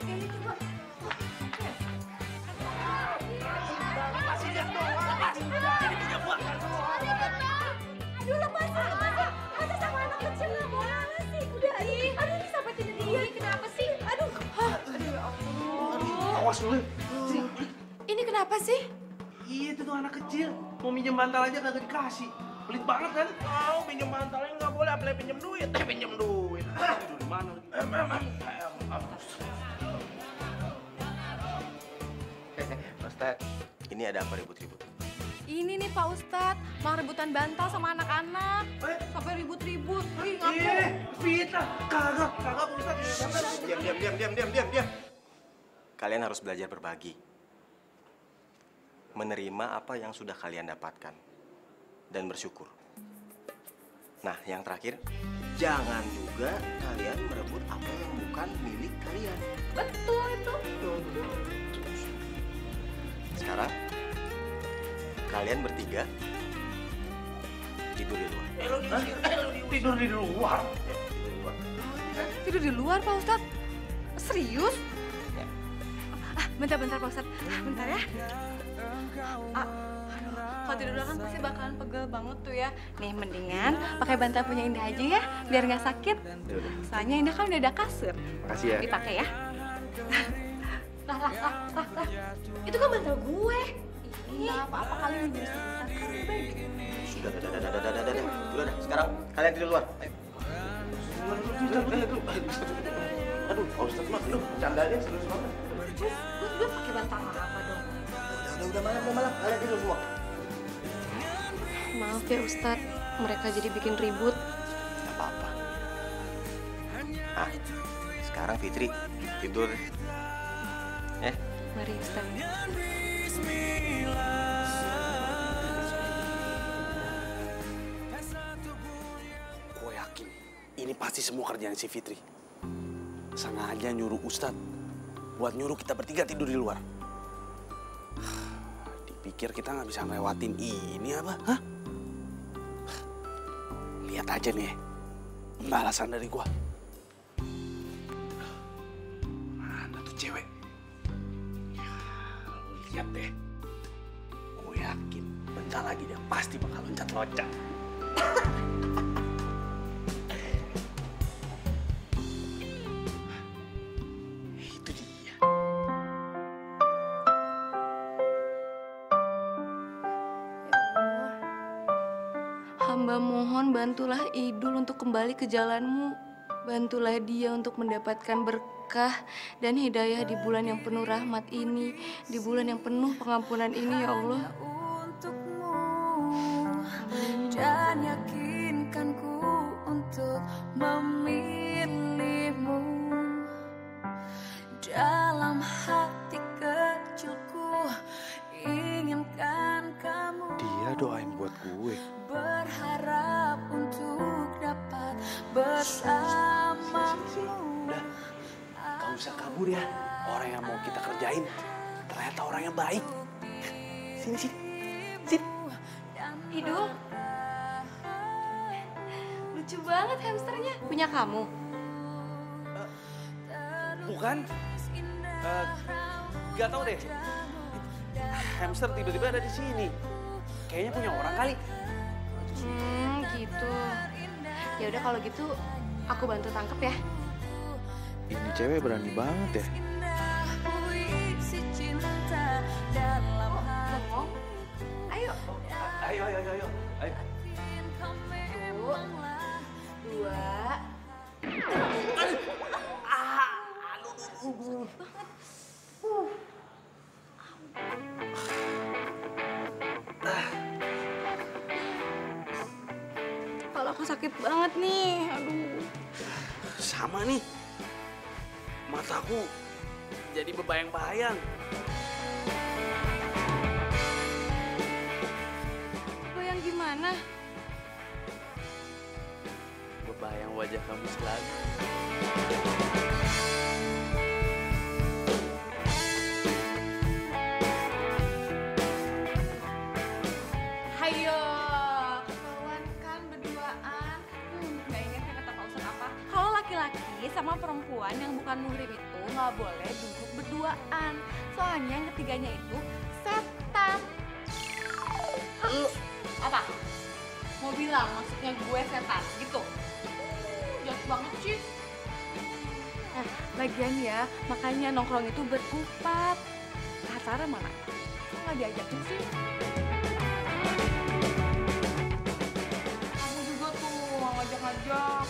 Ini coba. Aduh lepasin. Masa sama anak kecil nggak boleh sih? Udah, aduh ini sampai tidak dia. Kenapa sih? Aduh. Aduh ya Allah. Awas dulu. Ini kenapa sih? Iya, itu tuh anak kecil. Mau minjem bantal aja kagak dikasih. Pelit banget kan? Pinjem bantalnya nggak boleh, apalagi pinjem duit. Pinjem duit. Tidur di mana? Ustaz, ini ada apa ribut-ribut? Ini nih Pak Ustadz, mau rebutan bantal sama anak-anak. Sampai ribut-ribut. Ih, ngaku. Fitnah. Kagak Pak Ustadz. Diam. Kalian harus belajar berbagi. Menerima apa yang sudah kalian dapatkan. Dan bersyukur. Nah, yang terakhir, jangan juga kalian merebut apa yang bukan milik kalian. Betul itu. Sekarang, kalian bertiga tidur di luar. Tidur di luar? Tidur di luar Pak Ustadz? Serius? Ya. Bentar Pak Ustadz. Bentar ya. Kalau tidur dulu kan pasti bakalan pegel banget tuh ya. Nih mendingan pakai bantal punya Indah aja ya, biar nggak sakit. Soalnya Indah kan udah ada kasur. Makasih ya. Dipakai ya. Lah. Itu kan bantal gue. Iya, apa-apa kali menjadi sebentar. Sudah. Udah, sekarang kalian tidur luar. Ayo. Aduh, Pak Ustadz mah lu bercandanya serius banget. Gue pakai bantal apa dong? Udah malam. Kalian tidur semua. Maaf ya Ustadz, mereka jadi bikin ribut. Gak apa-apa. Sekarang Fitri tidur. Mari Ustadz. Gue yakin ini pasti pasti semua kerjaan si Fitri. Sengaja nyuruh Ustadz buat nyuruh kita bertiga tidur di luar. Dipikir kita nggak bisa ngelewatin ini apa? Hah? Lihat aja nih, balasan dari gua. Mana tuh cewek? Ya, lu lihat deh. Gue yakin bentar lagi dia pasti bakal loncat-loncat. Itu dia. Hamba mohon bantulah Idul untuk kembali ke jalanmu. Bantulah dia untuk mendapatkan berkah dan hidayah di bulan yang penuh rahmat ini, di bulan yang penuh pengampunan ini, ya Allah. Dan yakinkanku untuk memilihmu dalam hati kecilku, inginkan kamu. Dia doain buat gue. Berharap untuk dapat bersamamu. Udah, gak usah kabur ya. Orang yang mau kita kerjain ternyata orang yang baik. Sini, sini. Sini. Idul. Lucu banget hamsternya. Punya kamu? Bukan. Gak tau deh. Hamster tiba-tiba ada di sini. Kayaknya punya orang kali. Gitu. Ya udah kalau gitu aku bantu tangkep ya. Ini cewek berani banget ya. Ayo. Ayo, ayo, ayo, ayo. Ayo. 2. Kepala aku sakit banget nih. Aduh. Sama nih. Mataku jadi bebayang-bayang. Bayang gimana? Bebayang wajah kamu selalu. Hayo, ketahuan kan berduaan. Nggak ingat kan kata Pak Ustadz apa? Kalau laki-laki sama perempuan yang bukan muhrim itu nggak boleh duduk berduaan. Soalnya yang ketiganya itu setan. Lu apa? Mau bilang maksudnya gue setan gitu? Jahat banget sih. Lagian ya, makanya nongkrong itu berempat. Kasarnya mana? Kok nggak diajakin sih? Kamu juga tuh ngajak-ngajak.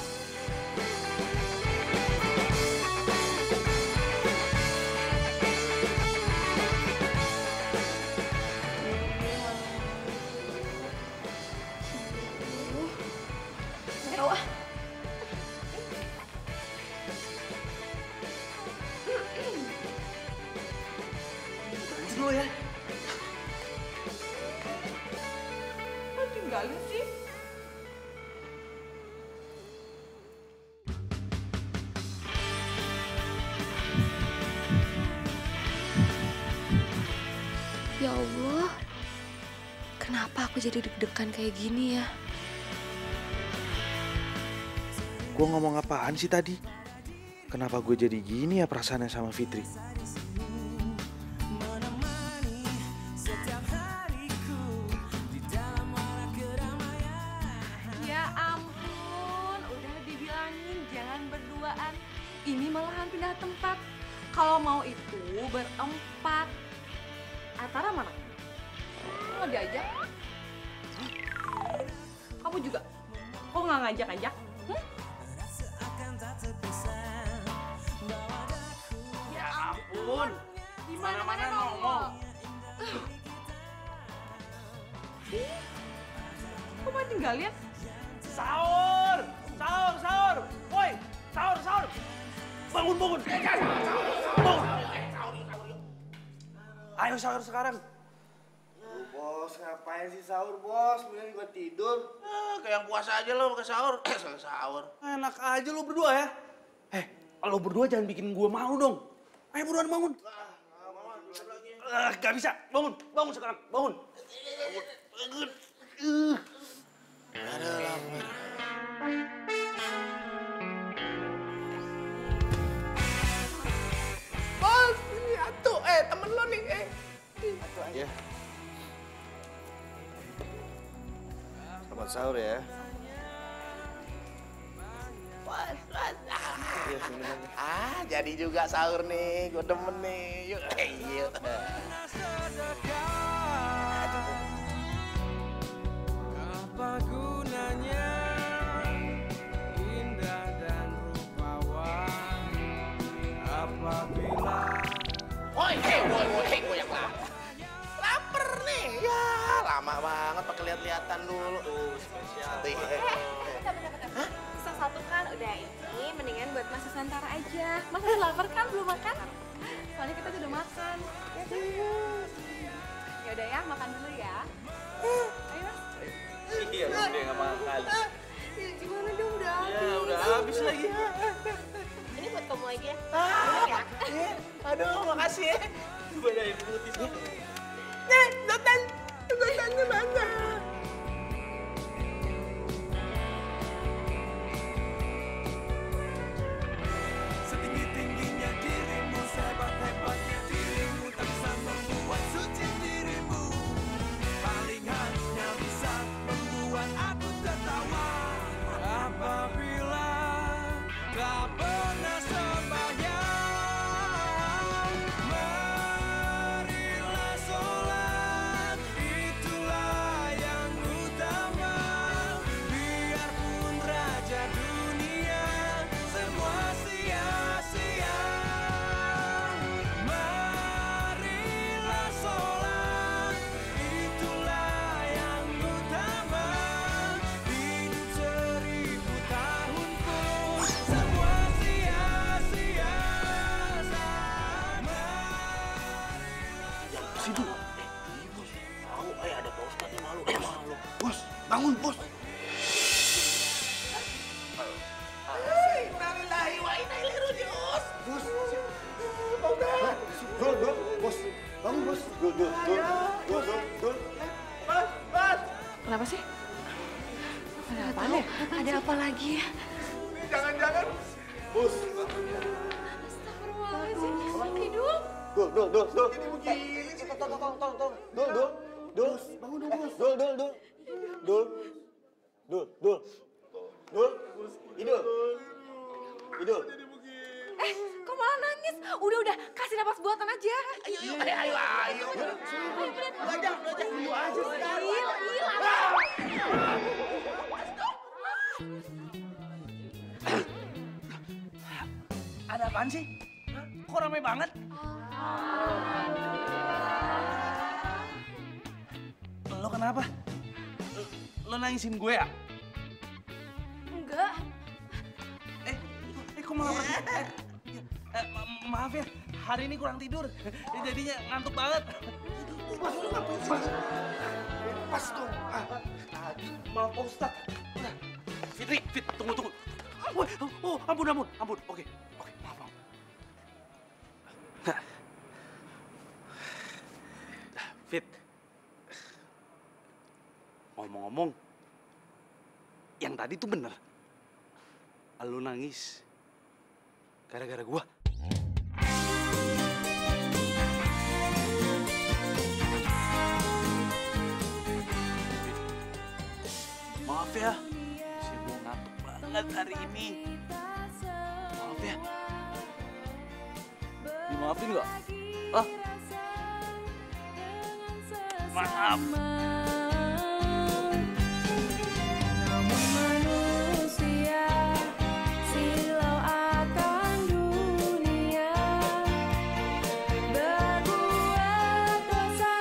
Dulu ya. Kok tinggalin sih? Ya Allah, kenapa aku jadi deg-degan kayak gini ya? Gue ngomong apaan sih tadi? Kenapa gue jadi gini ya perasaannya sama Fitri? Ya ampun, udah dibilangin jangan berduaan. Ini malahan pindah tempat. Kalau mau itu berempat. Atara mana? Mau diajak? Kamu juga? Kok nggak ngajak-ajak? Ya ampun. Di mana-mana nongol. Kok mau tinggalin? Sahur! Sahur, sahur! Woi, sahur, sahur! Bangun, bangun! Bangun! Ayo sahur sekarang. Bos. Bos, ngapain sih sahur, Bos? Mending gua tidur. Kayak yang puasa aja lo pakai sahur. Sahur. Enak aja lo berdua ya. Lo berdua jangan bikin gue malu dong. Ayo buruan bangun. Gak bisa, bangun sekarang, bangun. Aduh, lapar. Bos, ini Atu. Temen lo nih. Atu aja. Selamat sahur ya. Bos. Jadi juga sahur nih. Gue demen nih. Yuk. Yuk. Apa gunanya indah dan rupawan apabila Woi, goyak lah. Laper nih. Ya, lama banget pakai lihat-lihatan dulu. Spesial. Bentar. Pisang satu kan udah ini, mendingan buat Mas Nusantara aja. Mas udah lapar kan, belum makan? Soalnya kita sudah makan. Ya udah ya, makan dulu ya. Ayo Mas. Iya, udah gak makan. Gimana dong, udah habis. Ya, udah habis lagi. Ini buat kamu aja. Ya. Aduh, makasih ya. Banyain putih sih. Dotannya mana? setinggi-tingginya dirimu, sehebat-hebatnya dirimu, tak bisa membuat suci dirimu. Paling hanya bisa membuat aku tertawa. Apabila tak pernah sembahyang, marilah sholat, itulah yang utama. Biarpun raja dunia semua sia-sia, marilah sholat, itulah yang utama. Hidup 1000 tahun pun semua sia-sia. Situ. Bos. Tahu, ada Pak Ustadz yang malu. Bos, bangun, Bos. Innalillahi wa inna ilaihi raji'un. Bos. Bos. Bos. Bangun, Bos. Bos. Kenapa sih? Ada apa ya? Ada apa lagi ya? Jangan-jangan. Bos. Astagfirullahaladzim. Hidup. Dul. Ini begini sih. Tolong. Dul. Bangun dong, Bos. Dul. Idul. Kok malah nangis? Udah, kasih napas buatan aja. Ayo. Lu aja. Ada apaan sih? Kok rame banget? Lo kenapa? Lo nangisin gue ya? Enggak. Kok malah maaf ya, hari ini kurang tidur. Jadinya ngantuk banget. Pas dong. Maaf Pak Ustadz. Fit, tunggu. Oh, ampun. Oke, maaf. Fit, ngomong-ngomong, yang tadi tuh bener. Lu nangis gara-gara gua. Maaf ya, si gua ngantuk banget hari ini. Maaf ya. Dimaafin nggak? Ah? Maaf. Namun manusia silau akan dunia, berbuat dosa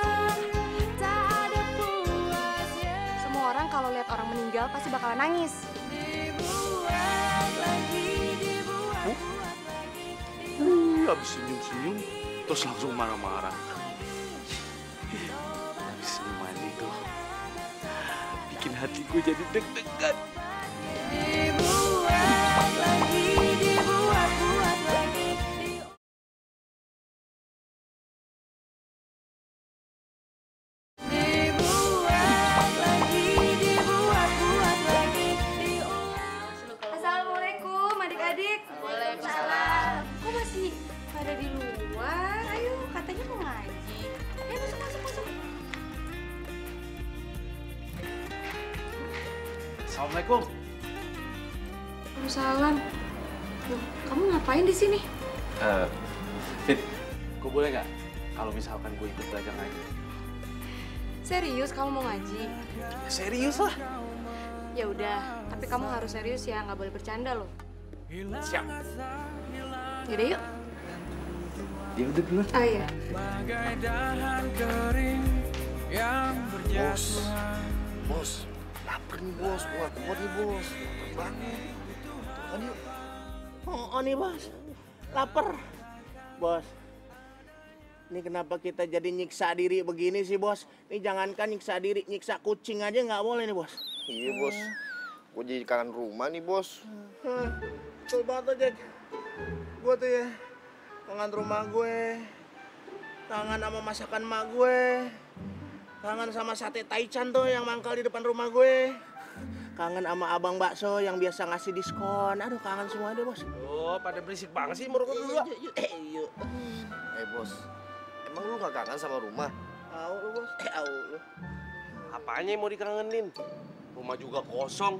tak ada puasnya. Semua orang kalau lihat orang meninggal pasti bakalan nangis. Dibuat lagi. Habis senyum-senyum, terus langsung marah-marah. Habis senyuman itu, bikin hati gue jadi deg-degan. Dibuat lagi, dibuat-buat lagi. Dibuat lagi, dibuat-buat lagi. Assalamualaikum adik-adik. Waalaikumsalam. Kok masih pada di luar? Ayo, katanya mau ngaji. Ayo masuk. Assalamualaikum. Waalaikumsalam. Loh, kamu ngapain di sini? Fit, gue boleh nggak kalau misalkan gue ikut belajar ngaji? Serius kamu mau ngaji? Ya, serius lah. Ya udah, tapi kamu harus serius ya, nggak boleh bercanda loh. Siap. Yaudah yuk. Ya udah dulu. Oh iya. Bagai dahan kering yang berjatuhan. Bos, lapar nih bos, kuat nih bos. Lapar banget. Makan yuk. Oh nih bos, lapar. Bos, ini kenapa kita jadi nyiksa diri begini sih bos? Ini jangankan nyiksa diri, nyiksa kucing aja nggak boleh nih bos. Iya bos, gue jadi kangen rumah nih bos. Betul banget tuh Jack. Gue tuh ya, kangen rumah gue, kangen sama masakan mak gue, kangen sama sate taichan tuh yang mangkal di depan rumah gue, kangen sama abang bakso yang biasa ngasih diskon. Aduh kangen semua deh bos. Oh, pada berisik banget sih, merokok dulu. Yuk. Bos, emang lu gak kangen sama rumah? Au lu bos, au lu. Apanya yang mau dikangenin? Rumah juga kosong.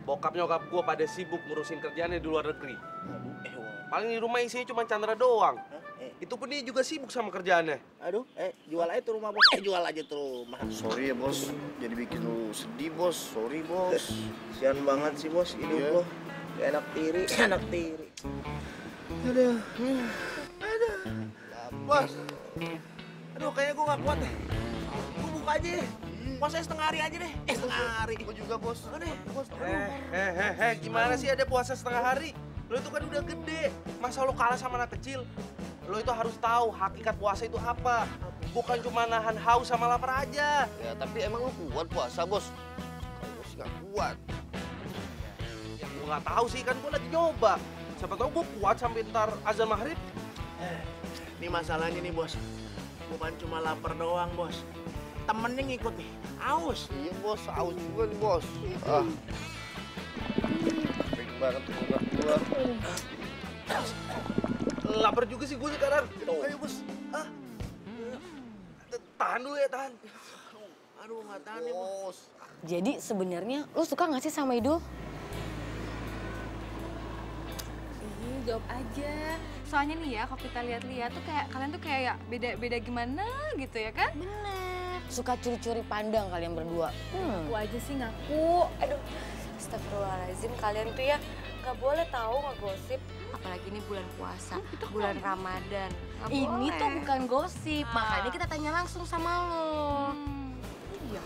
Bokap nyokap gua pada sibuk ngurusin kerjaannya di luar negeri. Paling di rumah isinya cuma Chandra doang. Itu pun dia juga sibuk sama kerjaannya. Aduh, jual aja tuh rumah bos. Jual aja tuh rumah. Sorry ya bos, jadi bikin lu sedih bos. Sorry bos. Sian banget sih bos hidup lo. Enak tiri, enak tiri. Aduh. Bos. Aduh, kayaknya gue gak kuat deh. Gue buka aja deh. Puasanya setengah hari aja deh. Setengah hari. Gue juga bos. Aduh, bos. Gimana sih ada puasa setengah hari? Lo itu kan udah gede. Masa lo kalah sama anak kecil? Lo itu harus tahu hakikat puasa itu apa. Bukan cuma nahan haus sama lapar aja. Ya tapi emang lu kuat puasa bos? Kalau gue sih gak kuat. Ya gue gak tahu sih, kan gue lagi nyoba. Siapa tahu gue kuat sampai ntar azan maghrib. Ini masalahnya nih bos. Bukan cuma lapar doang bos. Temennya ngikut nih, aus. Iya bos, aus juga nih bos. Pengen banget tuh enggak gua. Lapar juga sih gue sekarang. Ayo bos. Tahan dulu ya, tahan. Aduh, nggak tahan nih bos. Jadi sebenarnya lu suka nggak sih sama Idul? Jawab aja. Soalnya nih ya, kalau kita lihat-lihat tuh kayak kalian tuh kayak beda gimana gitu ya kan? Bener. Suka curi-curi pandang kalian berdua. Aku aja sih ngaku. Aduh, astagfirullahaladzim, kalian tuh ya nggak boleh tahu ngegosip. Apalagi ini bulan puasa, bulan Ramadan. Ini tuh bukan gosip, makanya kita tanya langsung sama lo. Iya.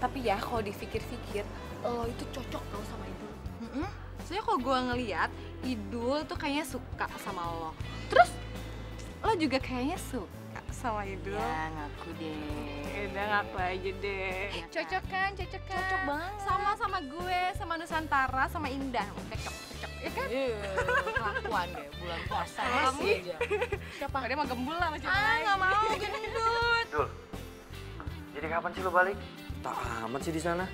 Tapi ya kalau dipikir-pikir, lo itu cocok tau sama Idul. Soalnya kalau gue ngeliat, Idul tuh kayaknya suka sama lo. Terus lo juga kayaknya suka sama Idul. Ya ngaku deh. Udah ngaku aja deh. Cocok kan? Cocok banget. Sama gue, sama Nusantara, sama Indah. Cocok, ya kan? Kelakuan deh, bulan puasa Kamu? sih aja. Siapa? Dia mah gembul lah macam nggak mau, gendut. Dul, jadi kapan sih lo balik? Tak amat sih di sana.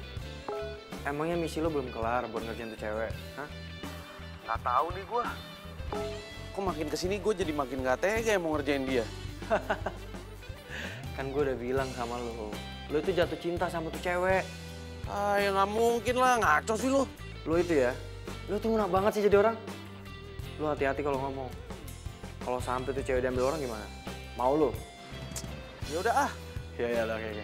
Emangnya misi lo belum kelar buat ngerjain tuh cewek? Hah? Nggak tahu nih gue. Kok makin kesini gue jadi makin nggak tega mau ngerjain dia. Kan gue udah bilang sama lo itu jatuh cinta sama tuh cewek. Ya nggak mungkin lah, ngaco sih lo. Lo itu ya, lo tuh lunak banget sih jadi orang. Lo hati-hati kalau ngomong. Kalau sampai tuh cewek diambil orang gimana? Mau lo? Ya udah ah. Ya udah, oke.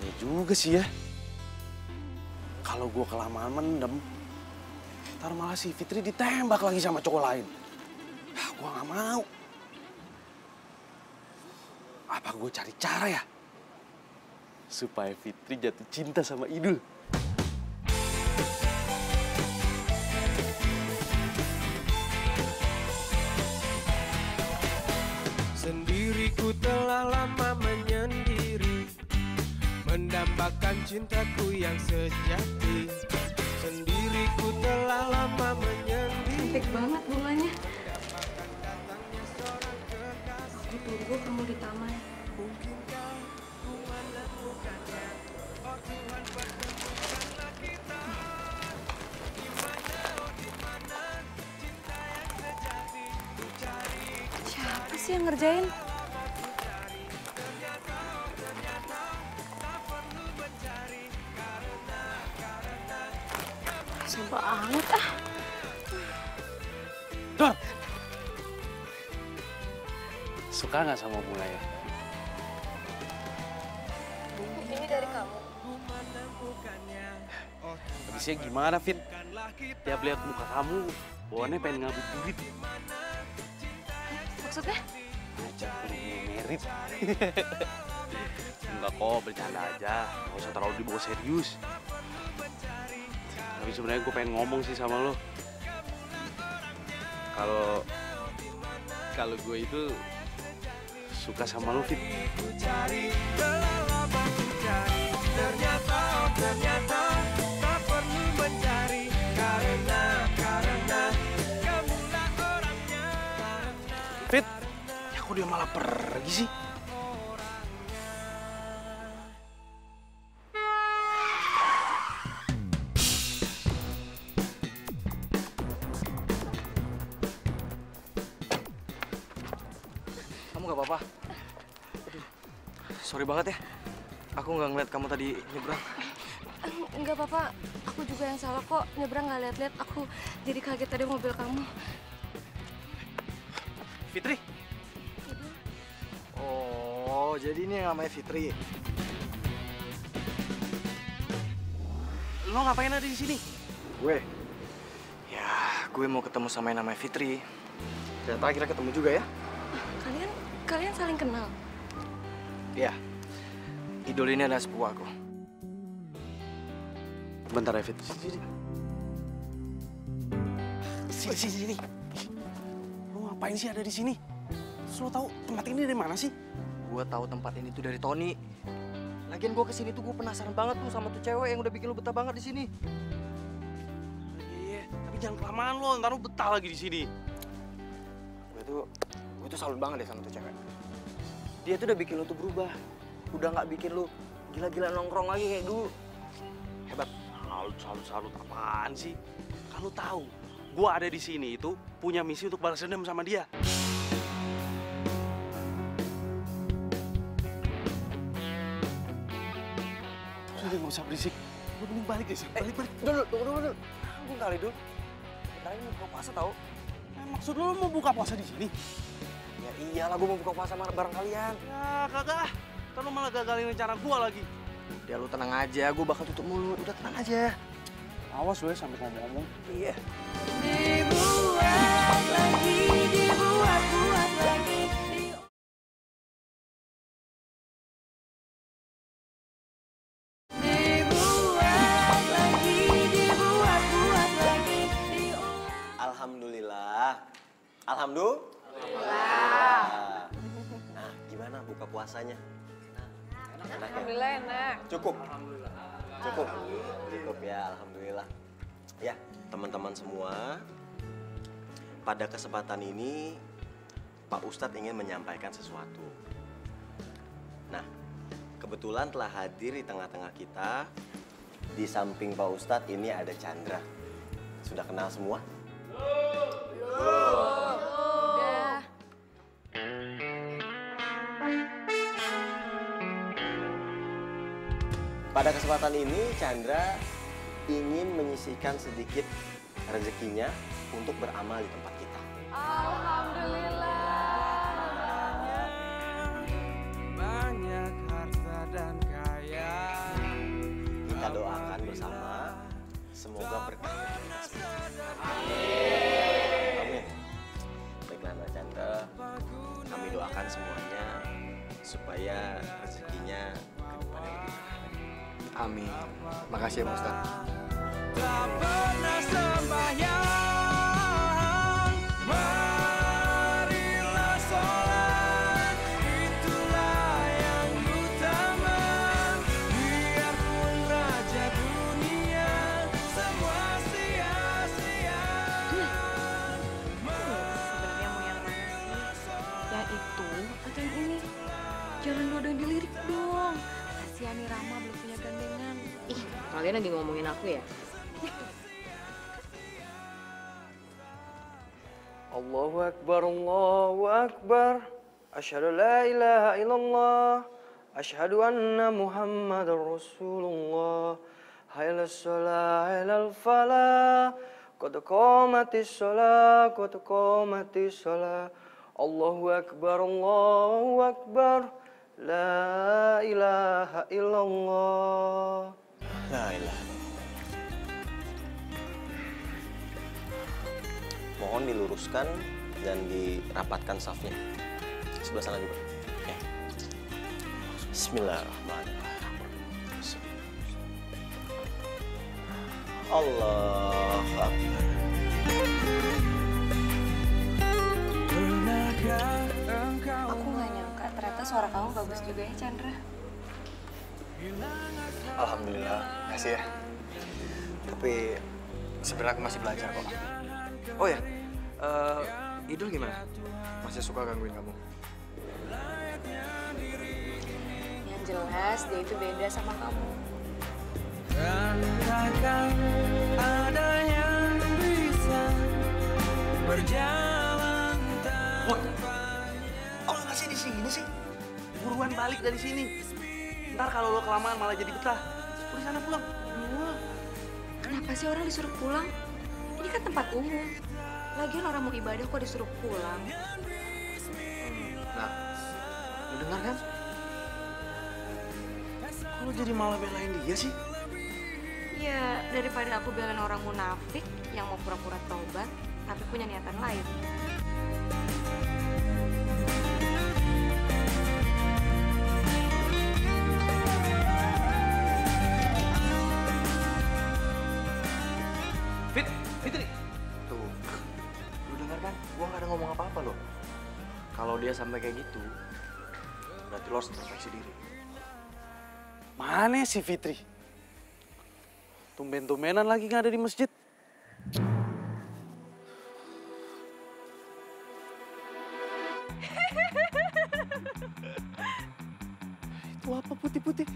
Ya juga sih ya. Kalau gue kelamaan mendem, ntar malah si Fitri ditembak lagi sama cowok lain. Gue gak mau. Apa gue cari cara ya? Supaya Fitri jatuh cinta sama Idul. bukan cintaku yang sejati. Sendiriku telah lama menyendiri. Cantik banget bunganya. Aku tunggu kamu di taman. Siapa sih yang ngerjain? Sumpah banget ah. Dor! Suka nggak sama bunga ya? Ini dari kamu. Habisnya gimana, Fit? Tiap lihat muka kamu, bawaannya pengen ngabuburit. Maksudnya? Ngajak merit. Enggak kok, bercanda aja. Nggak usah terlalu dibawa serius. Tapi sebenarnya gue pengen ngomong sih sama lo. Kalau gue itu suka sama lo, Fit. Ternyata tak perlu mencari karena kamulah orangnya. Fit, ya kok dia malah pergi sih? Kamu gak apa-apa? Aduh, sorry banget ya. Aku nggak ngeliat kamu tadi nyebrang. Enggak apa-apa, aku juga yang salah kok. Nyebrang nggak lihat-lihat, aku jadi kaget tadi mobil kamu. Fitri? Oh, jadi ini yang namanya Fitri. Lo ngapain ada di sini? Gue? Ya, gue mau ketemu sama yang namanya Fitri. Ternyata akhirnya ketemu juga ya. Kalian saling kenal? Iya. Idol ini adalah sepupu aku. Bentar ya, Fit. Sini. Lo ngapain sih ada di sini? Terus lo tahu tempat ini dari mana sih? Gue tahu tempat ini tuh dari Tony. Lagian gue kesini tuh gue penasaran banget tuh sama tuh cewek yang udah bikin lo betah banget di sini. Iya, tapi jangan kelamaan lo, ntar lo betah lagi di sini. Gue tuh salut banget deh sama tuh cewek. Dia tuh udah bikin lo tuh berubah. Udah nggak bikin lo gila-gila nongkrong lagi kayak dulu. Hebat. Salut apaan sih? Kan lo tahu, gue ada di sini itu punya misi untuk balas dendam sama dia. Udah nggak usah berisik. Gue mending balik deh sih. Balik. Dulu. Gue kali dulu. Bentar ini mau buka puasa tau. Maksud lo mau buka puasa di sini? Ya iyalah, gue mau buka puasa bareng kalian. Ya kagak. Ntar lo malah gagalin rencana gue lagi. Udah lu tenang aja, gue bakal tutup mulut. Udah tenang aja. Awas lo ya sampai ngomong-ngomong. Iya. Dibuat lagi, dibuat lagi. Alhamdulillah. Nah, gimana buka puasanya? Enak ya? Alhamdulillah enak. Cukup ya, alhamdulillah. Ya, teman-teman semua, pada kesempatan ini Pak Ustadz ingin menyampaikan sesuatu. Nah, kebetulan telah hadir di tengah-tengah kita. Di samping Pak Ustadz ini ada Chandra. Sudah kenal semua? Udah. Pada kesempatan ini, Chandra ingin menyisihkan sedikit rezekinya untuk beramal di tempat kita. Alhamdulillah. Banyak harta dan kaya. Kita doakan bersama, semoga berkah bagi kita semua. Amin. Baiklah, Mbak Chandra, kami doakan semuanya supaya rezekinya ke depannya lebih berkah. Amin. Makasih ya Pak Ustadz. Tak pernah sembahyang, marilah sholat, itulah yang utama. Biarpun kalian lagi ngomongin aku ya? Allahu Akbar, Allahu Akbar. Asyhadu la ilaha illallah. Asyhadu anna Muhammadar Rasulullah. Hayya shalah, hayya falah. Qad qamatis shalah, qad qamatis shalah. Allahu Akbar, Allahu Akbar. La ilaha illallah. La ilaha. Mohon diluruskan dan dirapatkan safnya. Sebelah sana juga. Ya. Bismillahirrahmanirrahim. Allahu Akbar. Aku nggak nyangka ternyata suara kamu bagus juga ya, Chandra. Alhamdulillah, makasih ya. Tapi sebenarnya aku masih belajar kok. Oh ya, Idul gimana? Masih suka gangguin kamu? Yang jelas dia itu beda sama kamu. Dan takkan ada yang bisa berjalan tanpanya. Kok lu masih di sini sih? Buruan balik dari sini. Ntar kalau lo kelamaan malah jadi betah. Udah sana pulang. Kenapa sih orang disuruh pulang? Ini kan tempat umum. Lagian orang mau ibadah kok disuruh pulang. Nah, lu dengar kan? Kok lu jadi malah belain dia sih? Ya, daripada aku belain orang munafik yang mau pura-pura taubat, tapi punya niatan lain. Fitri. Tuh, lu dengar kan? Gua nggak ada ngomong apa-apa loh. Kalau dia sampai kayak gitu, berarti lo harus introspeksi diri. Mana si Fitri? Tumben-tumbenan lagi nggak ada di masjid. Itu apa putih-putih?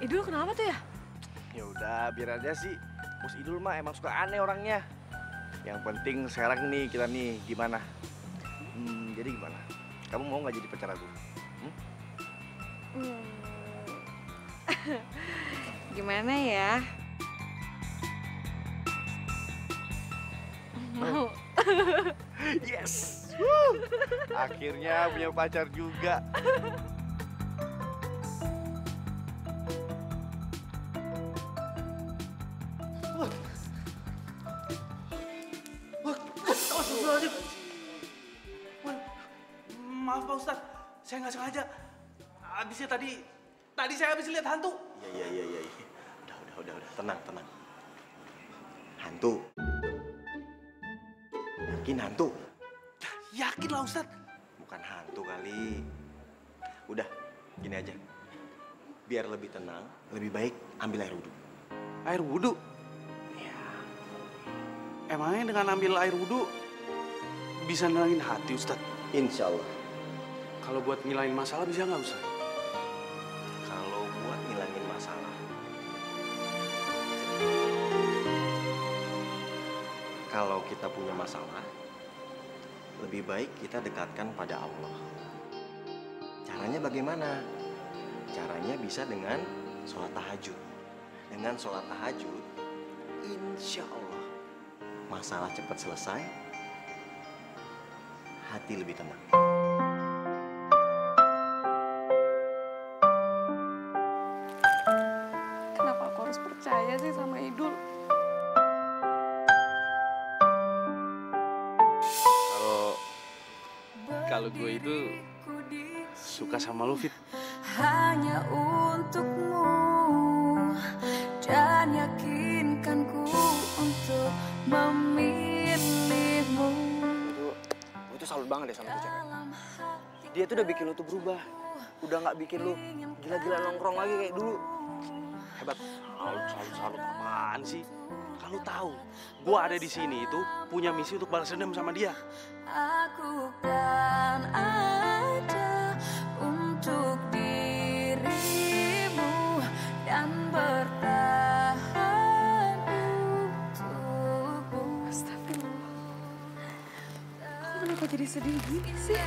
Idul kenapa tuh ya? Ya udah, biar aja sih. Bos Idul mah emang suka aneh orangnya. Yang penting sekarang nih kita nih gimana? Jadi gimana? Kamu mau nggak jadi pacar aku? Gimana ya? Mau. Yes! Woo! Akhirnya punya pacar juga. Astagfirullahaladzim. Maaf Pak Ustadz, saya nggak sengaja. Habisnya tadi saya habis lihat hantu. Iya. Udah. Tenang. Hantu. Yakin hantu? Yakin lah Ustadz. Bukan hantu kali. Udah, gini aja. Biar lebih tenang, lebih baik ambil air wudhu. Air wudhu? Iya. Emangnya dengan ambil air wudhu bisa nenangin hati Ustadz? Insya Allah. Kalau buat ngilangin masalah bisa nggak Ustadz? Kalau buat ngilangin masalah, kalau kita punya masalah, lebih baik kita dekatkan pada Allah. Caranya bagaimana? Caranya bisa dengan sholat tahajud. Dengan sholat tahajud, insya Allah masalah cepat selesai, hati lebih tenang. Kenapa aku harus percaya sih sama Idul? Kalau gue itu suka sama lu, Fit. Hanya untukmu dan yakinkanku untuk memilihmu. Gue tuh salut banget deh sama tuh cewek. Dia tuh udah bikin lu tuh berubah. Udah nggak bikin lu gila-gila nongkrong lagi kayak dulu. Hebat. Salut apaan sih? Kan lu tahu, gue ada di sini itu punya misi untuk balas dendam sama dia. Aku kan ada untuk dirimu dan bertahan untukmu. Astagfirullah. Aku kenapa jadi sedih gini sih?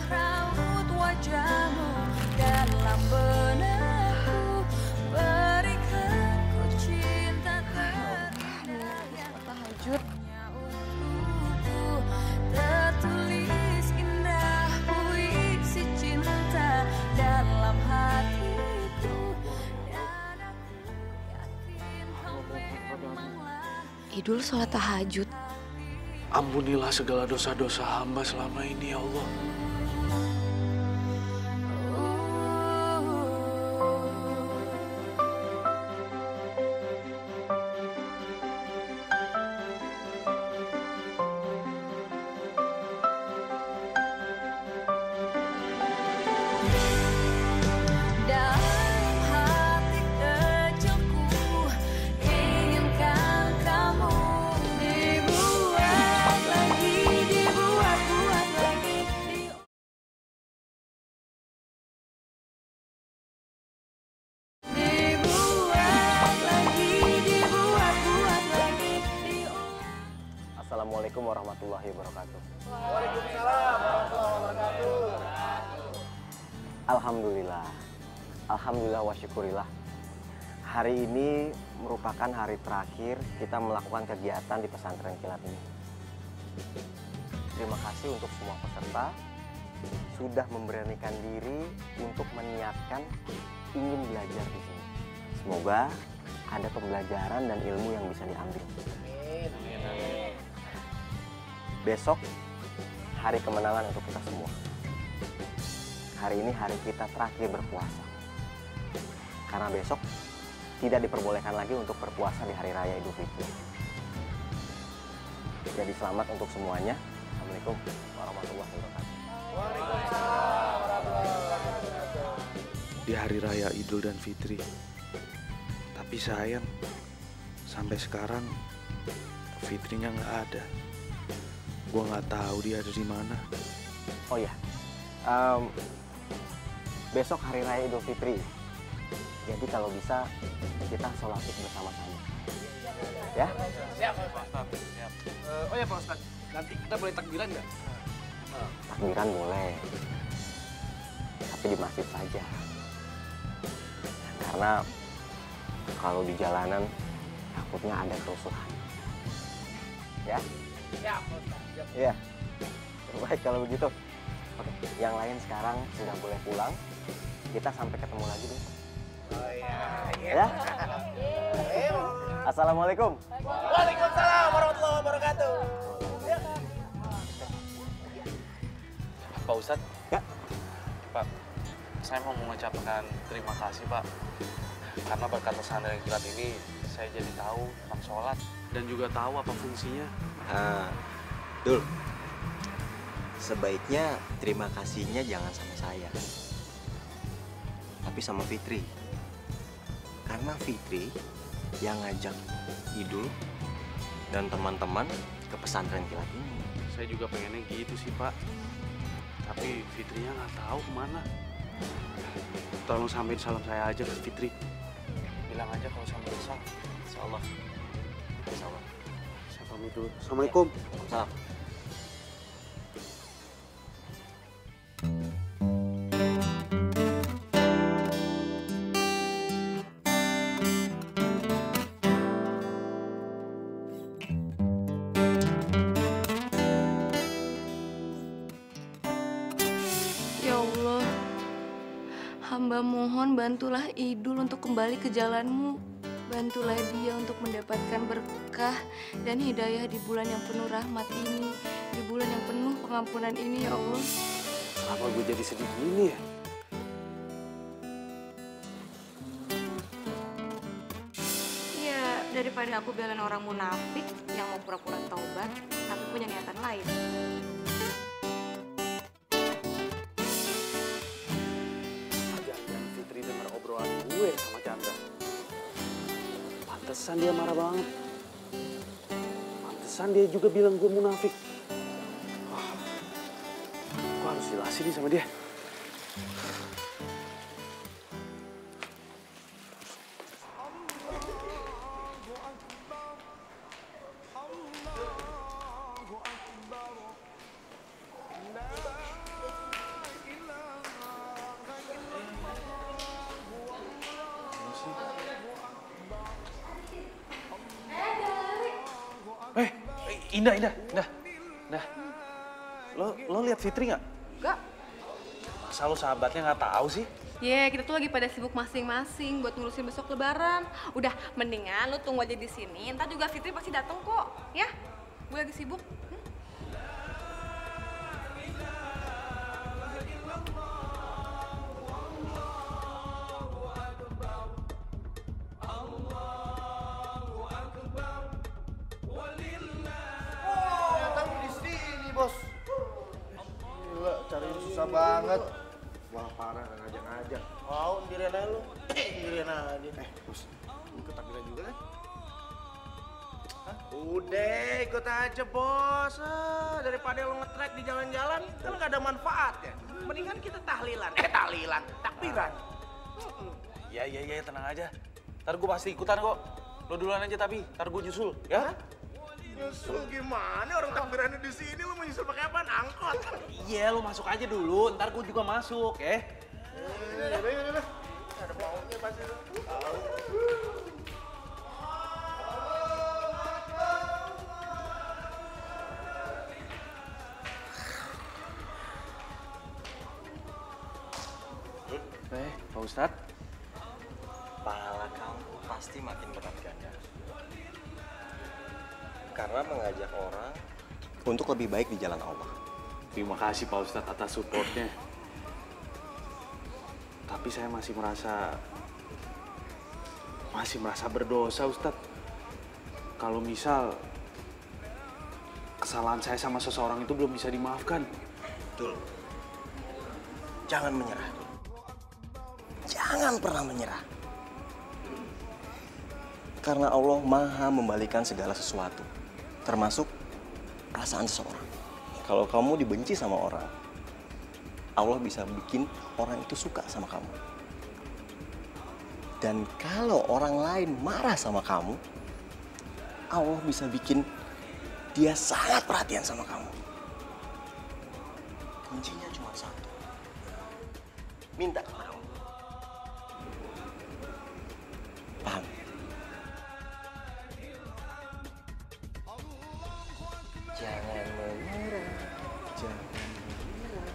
Raut wajahmu dalam benakku, berikan ku cinta terindah yang tahajud. tertulis indah puisi cinta dalam hatiku dan aku yakin kau memanglah Idul sholat tahajud. Ampunilah segala dosa-dosa hamba selama ini ya Allah. dalam hati kecilku inginkan kamu dibuat lagi, dibuat-buat lagi, dibuat lagi, dibuat-buat lagi. Assalamualaikum warahmatullahi wabarakatuh. Waalaikumsalam warahmatullahi wabarakatuh. Alhamdulillah. Alhamdulillah wa syukurillah. Hari ini merupakan hari terakhir kita melakukan kegiatan di pesantren kilat ini. Terima kasih untuk semua peserta sudah memberanikan diri untuk meniatkan ingin belajar di sini. Semoga ada pembelajaran dan ilmu yang bisa diambil. Besok hari kemenangan untuk kita semua. Hari ini hari kita terakhir berpuasa. Karena besok tidak diperbolehkan lagi untuk berpuasa di hari raya Idul Fitri. Jadi selamat untuk semuanya. Assalamualaikum warahmatullahi wabarakatuh. Di hari raya Idul dan Fitri. Tapi sayang, sampai sekarang Fitrinya nggak ada. Gua nggak tahu dia ada di mana. Oh ya, besok hari raya Idul Fitri. Jadi kalau bisa kita sholat id bersama-sama. Ya? Siap, Pak Ustadz. Siap. Oh ya Pak Ustadz, nanti kita boleh takbiran nggak? Takbiran boleh. Tapi di masjid saja. Karena kalau di jalanan takutnya ada kerusuhan. Ya? Siap, Pak Ustadz. Siap. Iya. Baik kalau begitu. Oke, yang lain sekarang sudah boleh pulang. Kita sampai ketemu lagi deh. Oh iya. Ya? Assalamualaikum. Waalaikumsalam warahmatullahi wabarakatuh. Pak Ustadz. Ya? Pak, saya mau mengucapkan terima kasih Pak. Karena berkat pesantren kilat ini, saya jadi tahu tentang sholat. Dan juga tahu apa fungsinya. Dul. Sebaiknya terima kasihnya jangan sama saya. Tapi sama Fitri. Karena Fitri yang ngajak Idul dan teman-teman ke pesantren kilat ini. Saya juga pengennya gitu sih Pak. Tapi Fitrinya nggak tahu kemana. Tolong sampein salam saya aja ke Fitri. Bilang aja kalau sampai besok. Insyaallah. Insyaallah. Saya pamit dulu. Assalamualaikum. Salam. Ya Allah, hamba mohon bantulah Idul untuk kembali ke jalanmu. Bantulah dia untuk mendapatkan berkah dan hidayah di bulan yang penuh rahmat ini. Di bulan yang penuh pengampunan ini ya Allah. Kenapa gue jadi sedih gini ya? Ya, daripada aku belain orang munafik yang mau pura-pura taubat, tapi punya niatan lain. Jangan Fitri dengar obrolan gue sama Chandra. Pantesan dia marah banget. Pantesan dia juga bilang gue munafik. Wah, gue harus jelasin nih sama dia. Indah. Lo lihat Fitri nggak? Enggak. Masa lo sahabatnya nggak tahu sih? Kita tuh lagi pada sibuk masing-masing buat ngurusin besok lebaran. Udah, mendingan lu tunggu aja di sini. Ntar juga Fitri pasti dateng kok, ya? Gue lagi sibuk. Susah banget. Wah parah, gak ngajak-ngajak. Mau sendirian aja lu. Sendirian aja. Bos, ikut takbiran juga kan? Hah? Udah, ikut aja bos. Daripada lo nge-track di jalan-jalan, kan gak ada manfaatnya. Mendingan kita tahlilan. Takbiran. Iya, tenang aja. Ntar gue pasti ikutan kok. Lo duluan aja tapi, ntar gue nyusul, ya? Nyusul gimana? Orang takbirannya di sini, lo mau nyusul pakai apaan? Angkot. Iya, lo masuk aja dulu. Ntar gue juga masuk, ya? Yaudah. Ada maunya pasti lo. Pak Ustadz. Pahala kamu pasti makin berat ganda. Karena mengajak orang untuk lebih baik di jalan Allah. Terima kasih Pak Ustadz atas supportnya. Tapi saya masih merasa berdosa Ustadz. Kalau misal kesalahan saya sama seseorang itu belum bisa dimaafkan. Betul. Jangan menyerah. Jangan pernah menyerah. Karena Allah Maha membalikan segala sesuatu, termasuk perasaan seseorang. Kalau kamu dibenci sama orang, Allah bisa bikin orang itu suka sama kamu. Dan kalau orang lain marah sama kamu, Allah bisa bikin dia sangat perhatian sama kamu. Kuncinya cuma satu. Minta kepada Allah. Paham? Jangan menyerah, jangan menyerah.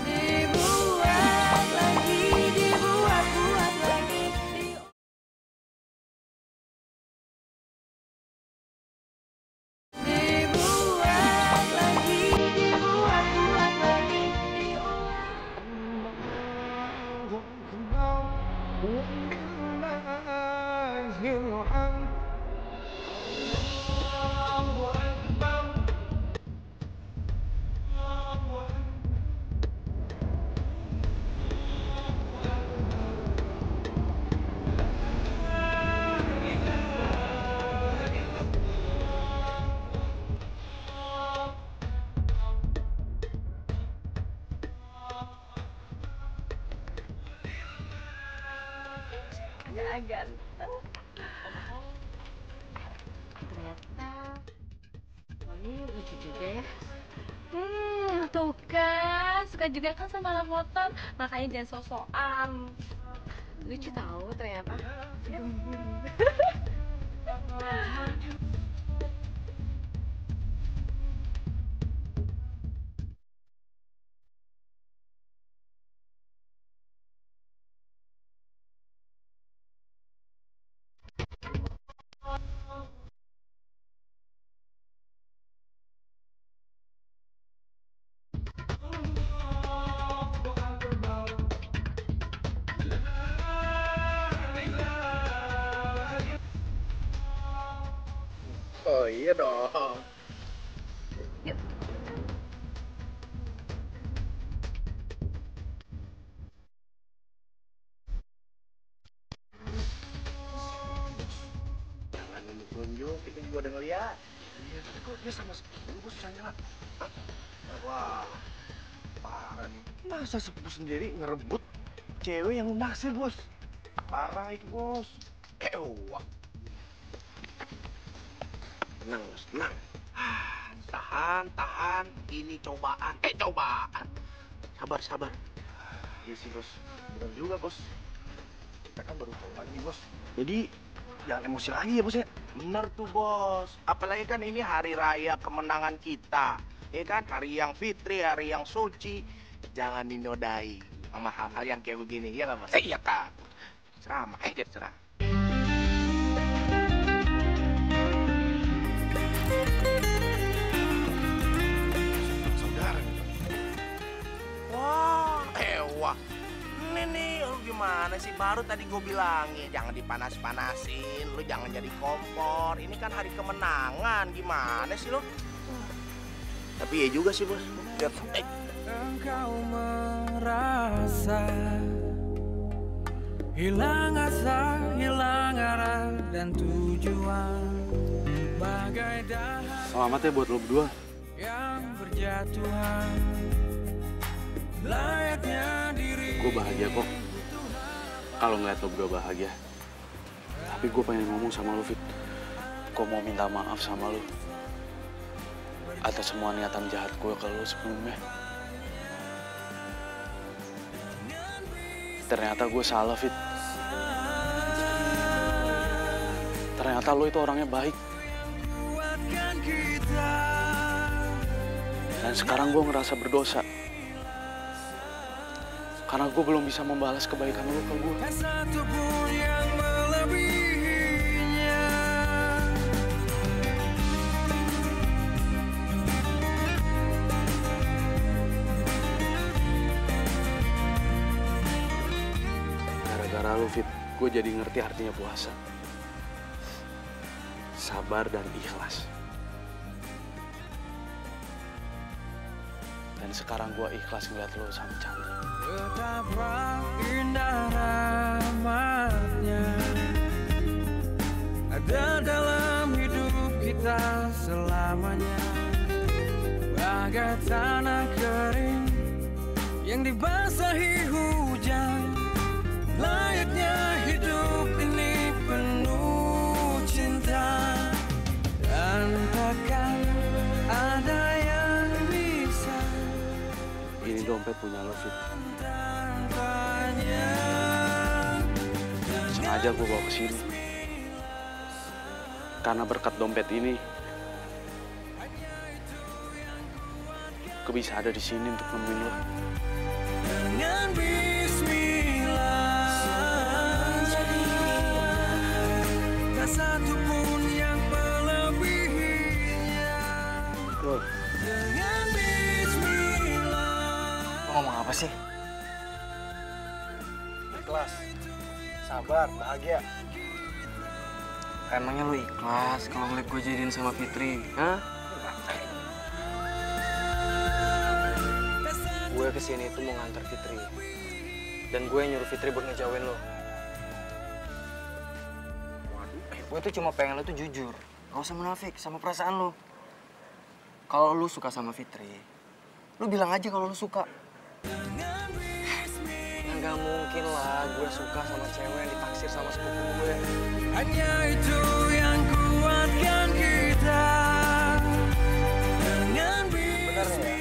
Dibuat lagi, dibuat lagi. Dibuat lagi, dibuat lagi. Ganteng. Ternyata Mami lucu juga ya. Tuh kan, suka juga kan sama anak motor, makanya jangan sok-sokan. Lucu tahu ternyata. Oh iya dong. Yuk. dong, Fitri juga udah ngeliat. Iya, tapi kok dia sama sepupu gue susah nyala? Hah? Wah, parah nih. Masa sepupu sendiri ngerebut cewek yang naksir, bos? Parah itu, bos. Wah. Tenang, bos, tenang. Tahan. Ini cobaan. Cobaan. Sabar. Iya sih, bos. Benar juga, bos. Kita kan baru tahu lagi, bos. Jadi, jangan emosi lagi ya, bos ya. Bener tuh, bos. Apalagi kan ini hari raya kemenangan kita. Ya kan, hari yang fitri, hari yang suci. Jangan dinodai sama hal-hal yang kayak begini, ya nggak, bos? Iya kan. Cerama aja, cerah. Wah, ini nih, lu gimana sih? Baru tadi gue bilangin, jangan dipanas-panasin, lu jangan jadi kompor. Ini kan hari kemenangan, gimana sih lu? Tapi ya juga sih, bos. Engkau merasa hilang asa, hilang arah dan tujuan, bagai dahan Selamat ya buat lo berdua. yang berjatuhan. Layaknya diri Gue bahagia kok kalau ngeliat lo berdua bahagia. Tapi gue pengen ngomong sama lo, Fit. Gue mau minta maaf sama lo atas semua niatan jahat gue ke lo sebelumnya. Ternyata gue salah, Fit. Ternyata lo itu orangnya baik. Dan sekarang gue ngerasa berdosa. Karena gue belum bisa membalas kebaikan lo ke gue. satu pun yang melebihinya. Gara-gara lo, Fit, gue jadi ngerti artinya puasa. Sabar dan ikhlas. Dan sekarang gue ikhlas ngeliat lo sama Chandra. Betapa indah rahmatnya ada dalam hidup kita selamanya, bagai tanah kering yang dibasahi hujan. Layaknya hidup ini penuh cinta, dan takkan ada yang bisa. Ini dompet punya lo, Fit. Sengaja gue bawa ke sini. Karena berkat dompet ini, gue bisa ada di sini untuk nemuin lo. Dengan bismillah, tak satu pun yang melebihinya. Dengan bismillah. Lo ngomong apa sih? Ikhlas, sabar, bahagia. Emangnya lu ikhlas kalau ngeliat gue jadiin sama Fitri? Hah? Gue kesini itu mau nganter Fitri. Dan gue nyuruh Fitri buat ngejauhin lo. Gue tuh cuma pengen lo tuh jujur. Gak usah munafik sama perasaan lo. Kalau lu suka sama Fitri, lu bilang aja kalau lu suka. Nggak mungkin lah gue suka sama cewek yang ditaksir sama sepupu gue. Hanya itu yang kuatkan kita. Dengan Benernya ya,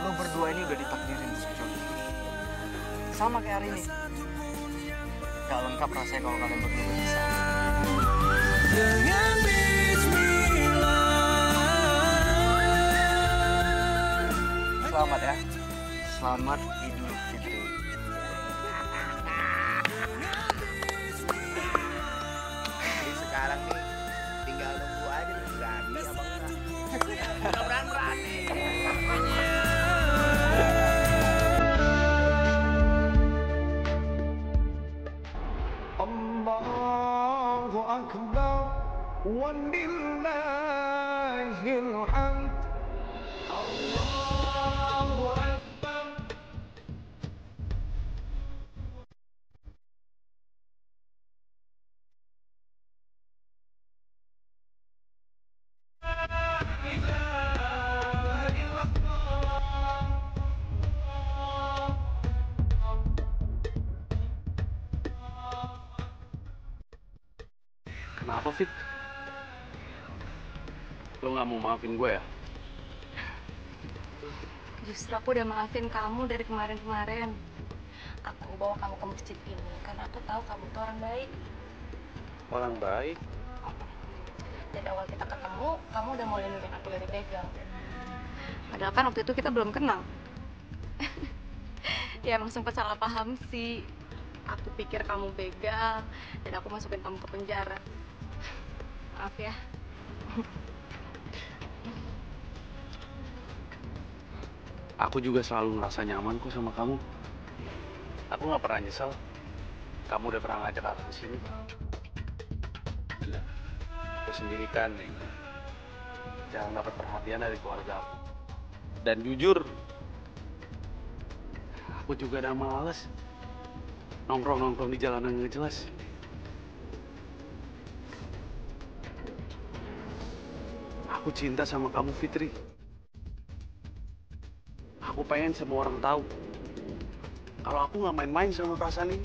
lo berdua ini udah ditakdirin untuk jodoh. Sama kayak hari ini. Gak lengkap rasanya kalau kalian berdua bisa. Dengan bismillah. Selamat ya. Selamat Idul Fitri. Jadi sekarang nih, tinggal nunggu aja nih, berani apa enggak. Mudah-mudahan berani. Allahu Akbar, walillahil hamd. Allahu Akbar. Kenapa, Fit? Lo nggak mau maafin gue ya? Justru aku udah maafin kamu dari kemarin-kemarin. Aku bawa kamu ke masjid ini karena aku tahu kamu tuh orang baik. Orang baik? Dari awal kita ketemu, kamu udah mau lindungin aku dari begal. Padahal kan waktu itu kita belum kenal. Ya emang sempat salah paham sih. Aku pikir kamu begal, dan aku masukin kamu ke penjara. Maaf ya. Aku juga selalu ngerasa nyaman kok sama kamu. Aku nggak pernah nyesel. Kamu udah pernah ngajak aku ke sini. Aku sendiri kan jarang dapat perhatian dari keluarga aku. Dan jujur, aku juga udah males nongkrong-nongkrong di jalanan nggak jelas. Aku cinta sama kamu, Fitri. Aku pengen semua orang tahu kalau aku nggak main-main sama perasaan ini.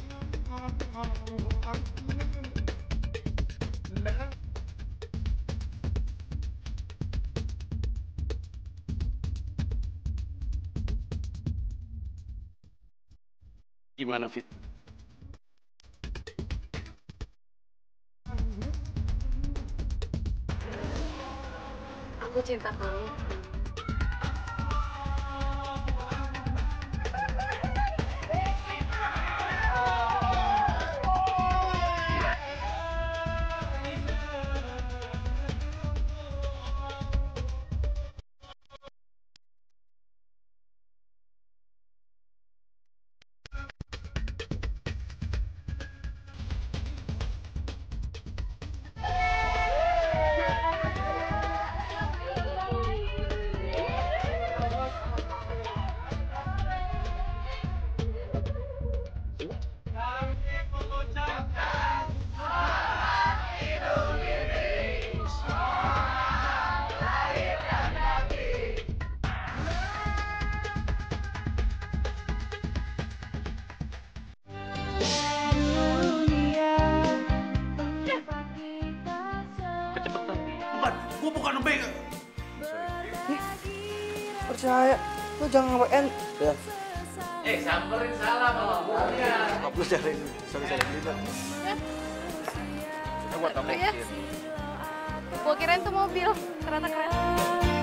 Gimana, Fit? Aku cinta kamu. Kecepetan. Bukan, gua bukan begal. Percaya, lo jangan ngapain. Ya. Samperin salah sama gurunya. Maaf lu cari ini. Sorry. Ya. Gua kirain tuh mobil, ternyata keren.